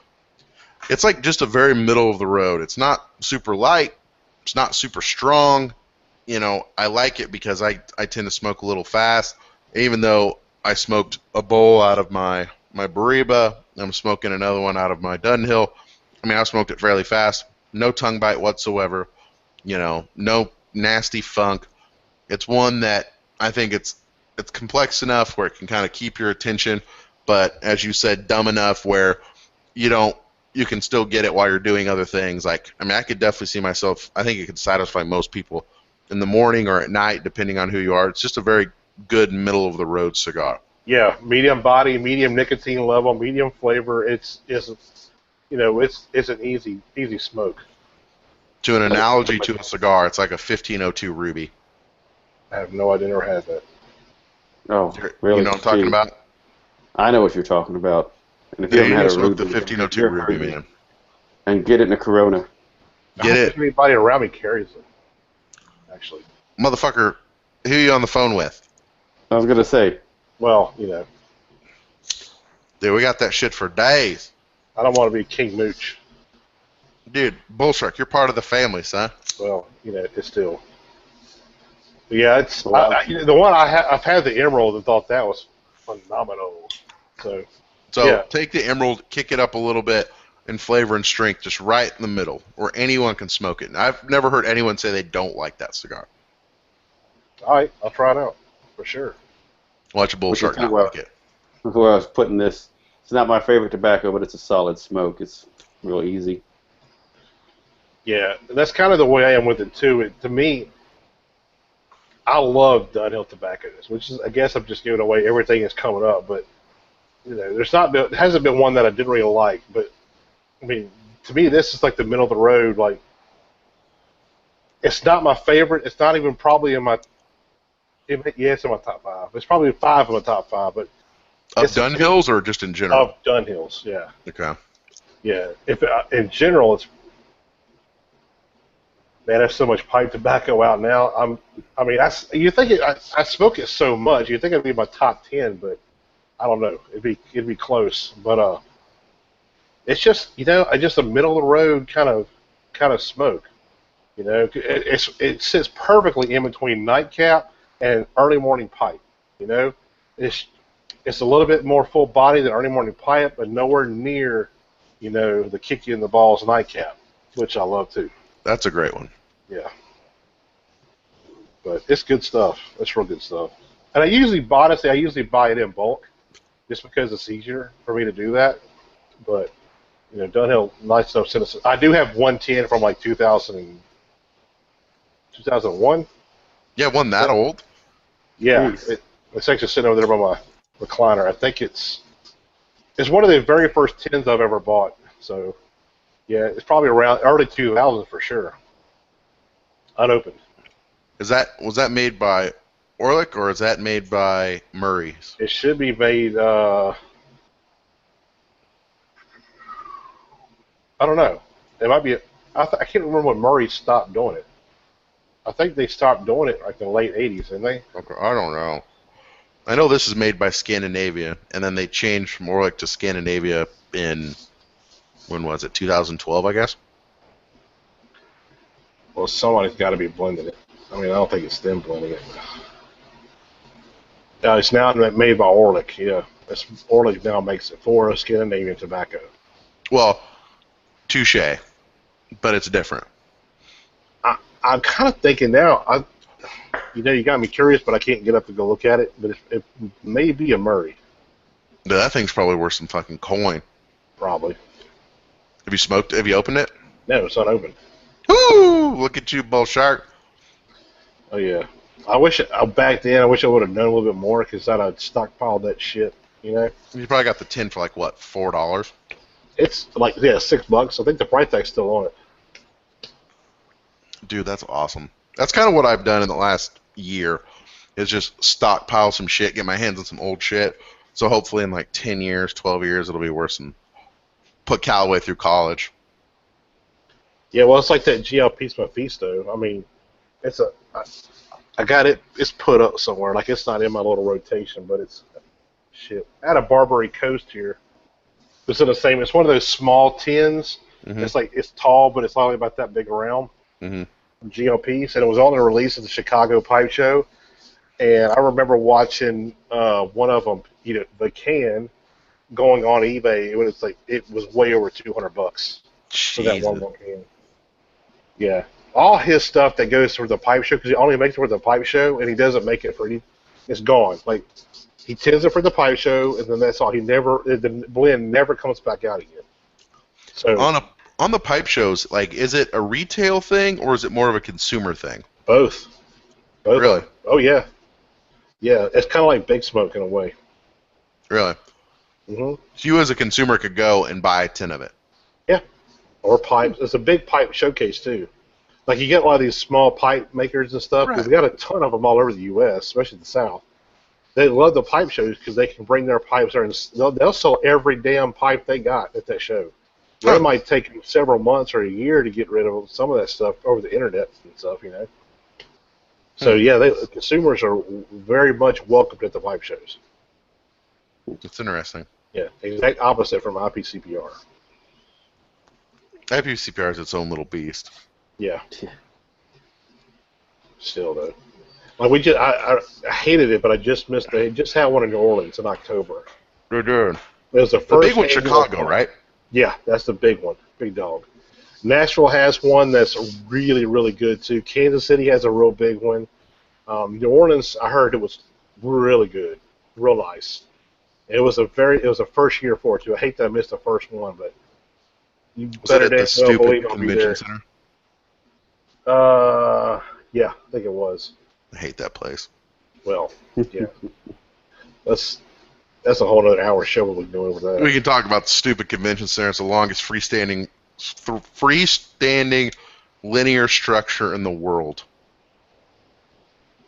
like just a very middle of the road. It's not super light. It's not super strong. I like it because I tend to smoke a little fast. Even though I smoked a bowl out of my Bariba, I'm smoking another one out of my Dunhill. I mean, I smoked it fairly fast. No tongue bite whatsoever. No nasty funk. It's one that I think it's complex enough where it can kind of keep your attention, but as you said, dumb enough where you can still get it while you're doing other things. I could definitely see myself. I think it could satisfy most people in the morning or at night, depending on who you are. It's just a very good middle of the road cigar. Yeah, medium body, medium nicotine level, medium flavor. It's an easy smoke. To an analogy to a cigar, it's like a 1502 Ruby. I have no idea. Never had that. Oh, really? You know what I'm talking about? I know what you're talking about. And if you Yeah, haven't you had a smoke Ruby, the 1502 Ruby, man. and get it in a Corona. Get it. Anybody around me carries it. Actually. Motherfucker, who are you on the phone with? I was gonna say. Well, Dude, we got that shit for days. I don't want to be King Mooch. Dude, Bullshark, you're part of the family, son. Well, it's still. But yeah, it's Well, the one I've had the Emerald and thought that was phenomenal. So yeah, Take the Emerald, kick it up a little bit in flavor and strength, just right in the middle, where anyone can smoke it. And I've never heard anyone say they don't like that cigar. all right, I'll try it out for sure. Watch a Bullshark not like it. Where I was putting this, it's not my favorite tobacco, but it's a solid smoke. It's real easy. Yeah, and that's kind of the way I am with it too. To me, I love Dunhill tobaccos, which is, I guess I'm just giving away everything that's coming up, but there hasn't been one that I didn't really like. But I mean, to me, this is like the middle of the road. Like, it's not my favorite. It's not even probably in my. It's in my top 5. It's probably 5 in my top 5, but Of Dunhills or just in general? of Dunhills, yeah. Okay. Yeah, if in general, man, there's so much pipe tobacco out now. You think I smoke it so much, you think it'd be my top 10, but I don't know. It'd be close, but it's just just a middle of the road kind of smoke. It sits perfectly in between nightcap and early morning pipe. It's a little bit more full body than early morning pipe, but nowhere near the kick you in the balls nightcap, which I love too. That's a great one. Yeah. But it's good stuff. It's real good stuff. And I usually buy it in bulk just because it's easier for me to do that. But, Dunhill, nice enough sent us. I do have 110 from like 2001. Yeah, one that old? Yeah. Nice. It's actually sitting over there by my recliner. I think it's one of the very first 10s I've ever bought. So, yeah, it's probably around early 2000s for sure. Unopened. Was that made by Orlick or is that made by Murray's? It should be made. I don't know. It might be. I can't remember when Murray stopped doing it. I think they stopped doing it like in the late '80s, didn't they? Okay, I don't know. I know this is made by Scandinavia, and then they changed from Orlick to Scandinavia in, when was it, 2012, I guess? Well, somebody's got to be blending it. I mean, I don't think it's them blending it. It's now made by Orlick. Yeah, Orlick now makes it for Scandinavian tobacco. Well, touche, but it's different. I'm kind of thinking now. You got me curious, but I can't get up to go look at it. But it may be a Murray. Dude, that thing's probably worth some fucking coin. Probably. Have you opened it? No, it's unopened. Woo! Look at you, Bull Shark. Oh yeah. Back then I wish I would have known a little bit more because I'd have stockpiled that shit. You probably got the tin for like what, $4? It's like $6. I think the price tag's still on it. Dude, that's awesome. That's kind of what I've done in the last year, is just stockpile some shit, get my hands on some old shit. So hopefully in like 10 years, 12 years, it'll be worth some. Put Callaway through college. Yeah, well, it's like that GLP Mephisto. I mean, I got it. It's put up somewhere. Like, it's not in my little rotation, but it's shit. I had a Barbary Coast here. It's in the same. It's one of those small tins. Mm-hmm. It's tall, but it's only about that big around. Mm-hmm. GLPs, and it was on the release of the Chicago Pipe Show. And I remember watching one of them, the can, going on eBay. It was way over $200 for that one can. Yeah, all his stuff that goes for the pipe show, because he only makes it for the pipe show, and he doesn't make it for it's gone. Like, he tins it for the pipe show, and then that's all. The blend never comes back out again. So on the pipe shows, like, is it a retail thing or is it more of a consumer thing? Both. Really? Oh yeah. Yeah, it's kind of like Big Smoke in a way. Really? Mm-hmm. So you as a consumer could go and buy a tin of it. Yeah. Or pipes. It's a big pipe showcase too. Like, you get a lot of these small pipe makers and stuff. Right. We've got a ton of them all over the U.S., especially the South. They love the pipe shows because they can bring their pipes there and they'll sell every damn pipe they got at that show. It might take them several months or a year to get rid of some of that stuff over the internet and stuff, So yeah, consumers are very much welcomed at the pipe shows. It's interesting. Yeah, exact opposite from IPCPR. IPCPR is its own little beast. Yeah. Still though, like I hated it, but I just missed it. Just had one in New Orleans in October. They're doing. It was the The big first one's annual Chicago, pint. right? Yeah, that's the big one, big dog. Nashville has one that's really, really good too. Kansas City has a real big one. New Orleans, I heard it was really good, real nice. It was a first year for it too. I hate that I missed the first one, but you Was it better at the damn well believe stupid I'll be convention there. center? Yeah, I think it was. I hate that place. Well, yeah, that's a whole other hour show we'll be doing with that. We can talk about the stupid convention center. It's the longest freestanding linear structure in the world.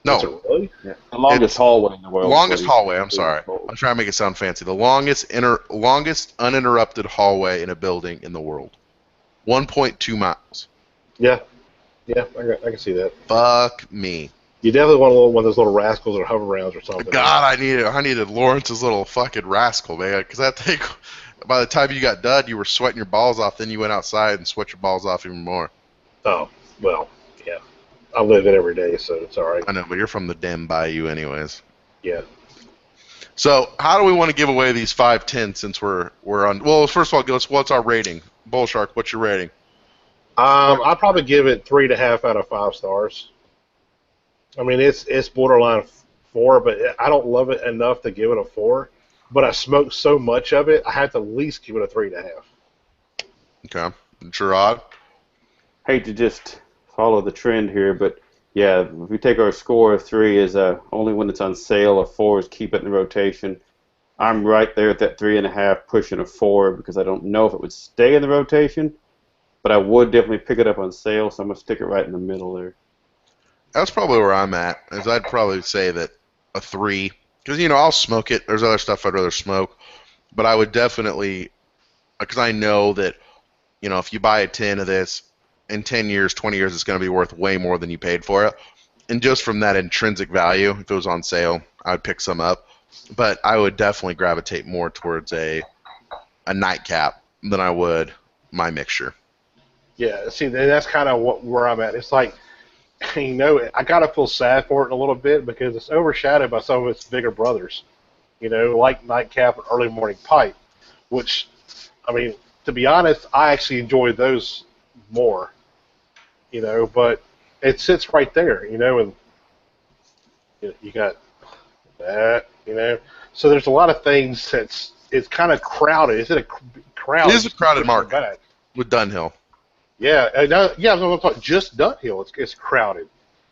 That's No, really? Yeah. The longest hallway in the world. longest hallway. I'm sorry. I'm trying to make it sound fancy. The longest uninterrupted hallway in a building in the world. 1.2 miles. Yeah, I can see that. Fuck me. You definitely want one of those little rascals or hover rounds or something. God, I needed Lawrence's little fucking rascal, man. Because that thing, by the time you got done, you were sweating your balls off. Then you went outside and sweat your balls off even more. Oh, well, yeah. I live it every day, so it's all right. I know, but you're from the damn bayou, anyways. Yeah. So, how do we want to give away these 510 since we're on? Well, first of all, what's our rating? Bull Shark, what's your rating? I'd probably give it 3.5 out of 5 stars. I mean, it's borderline 4, but I don't love it enough to give it a 4. But I smoked so much of it, I have to at least give it a 3.5. Okay. Gerard? Hate to just follow the trend here, but yeah, if we take our score of 3 is only when it's on sale, a 4 is keep it in the rotation. I'm right there at that 3.5, pushing a 4 because I don't know if it would stay in the rotation, but I would definitely pick it up on sale, so I'm going to stick it right in the middle there. That's probably where I'm at. Is I'd probably say that a 3, because I'll smoke it. There's other stuff I'd rather smoke, but I would definitely, because I know that if you buy a 10 of this in 10 years, 20 years, it's going to be worth way more than you paid for it. And just from that intrinsic value, if it was on sale, I would pick some up. But I would definitely gravitate more towards a nightcap than I would my mixture. Yeah, see, that's kind of where I'm at. It's like, I gotta feel sad for it in a little bit because it's overshadowed by some of its bigger brothers. Like Nightcap and Early Morning Pipe, which, I mean, to be honest, I actually enjoy those more. But it sits right there. And you got that. So there's a lot of things it's kind of crowded. Is it a crowd? It is a crowded market with Dunhill. Yeah, I'm going to talk just Dunhill. It's crowded.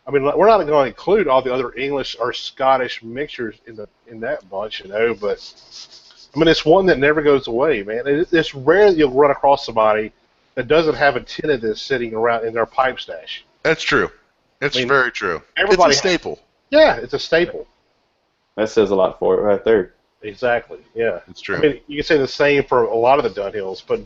I mean, we're not going to include all the other English or Scottish mixtures in that bunch, But I mean, it's one that never goes away, man. It's rare that you'll run across somebody that doesn't have a tin of this sitting around in their pipe stash. That's true. It's very true. It's a staple. Yeah, it's a staple. That says a lot for it right there. Exactly. Yeah, it's true. I mean, you can say the same for a lot of the Dunhills, but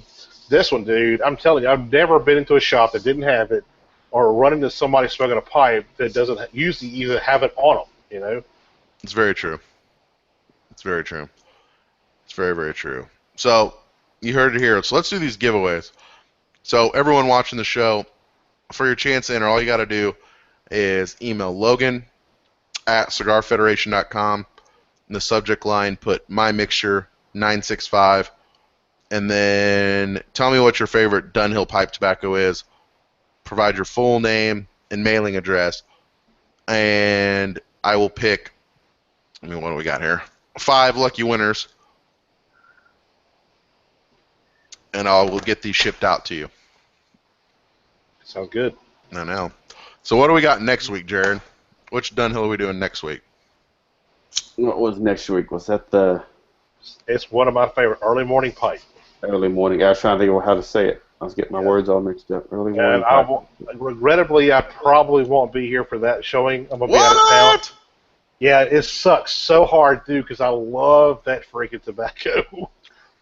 this one, dude, I'm telling you, I've never been into a shop that didn't have it, or run into somebody smoking a pipe that doesn't usually even have it on them. It's very true. It's very true. It's very, very true. So you heard it here. So let's do these giveaways. So everyone watching the show, for your chance to enter, all you got to do is email Logan at cigarfederation.com. In the subject line, put my mixture 965, and then tell me what your favorite Dunhill pipe tobacco is. Provide your full name and mailing address, and I will pick. What do we got here? 5 lucky winners, and I will get these shipped out to you. Sounds good. I know. So what do we got next week, Jared? Which Dunhill are we doing next week? What was next week? Was that the... It's one of my favorite, Early Morning Pipe. Early morning. I was trying to think of how to say it. I was getting my words all mixed up. Early morning pipe. Regrettably, I probably won't be here for that showing. I'm going to be out of town. Yeah, it sucks so hard, dude, because I love that freaking tobacco.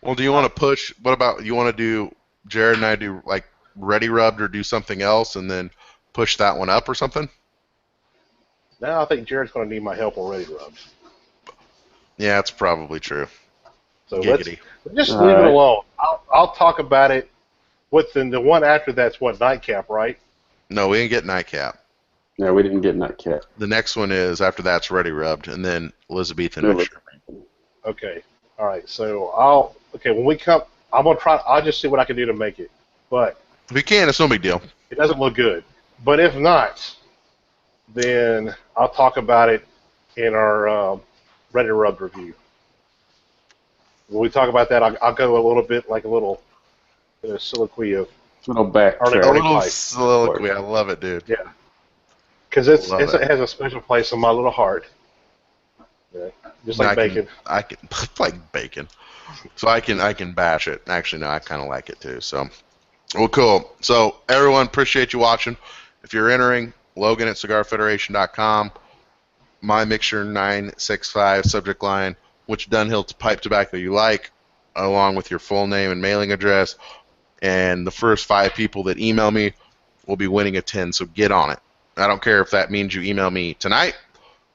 Well, do you want to push? What about you want to do? Jared and I do like Ready Rubbed or do something else, and then push that one up or something. No, I think Jared's going to need my help on Ready Rubbed. Yeah, that's probably true. So Giggity. let's just All leave it right. alone. I'll talk about it. The one after that's what, Nightcap, right? No, we didn't get Nightcap. No, we didn't get Nightcap. The next one is after that's Ready Rubbed, and then Elizabethan No, mixture. Okay. All right. So when we come, I'm gonna try. I'll just see what I can do to make it. But If you can, it's no big deal. it doesn't look good. But if not, then I'll talk about it in our Ready Rub review. When we talk about that, I'll go a little bit like a little soliloquy of Little Arnie A backtrack. little Pipe. soliloquy. I love it, dude. Yeah, because Love it. it has a special place in my little heart. Yeah. Just like bacon. I can like bacon. So I can bash it. Actually, no, I kind of like it too. So, well, cool. So everyone, appreciate you watching. If you're entering, Logan at cigarfederation.com. My mixture 965 subject line, which Dunhill pipe tobacco you like, along with your full name and mailing address. And the first 5 people that email me will be winning a tin. So get on it. I don't care if that means you email me tonight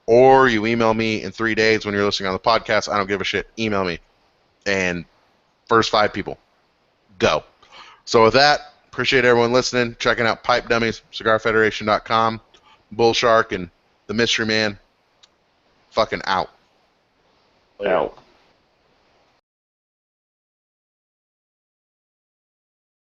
or you email me in 3 days when you're listening on the podcast. I don't give a shit. Email me. And first 5 people, go. So with that, appreciate everyone listening, checking out Pipe Dummies, cigarfederation.com, Bull Shark, and the Mystery Man. Fucking out. Later. Out.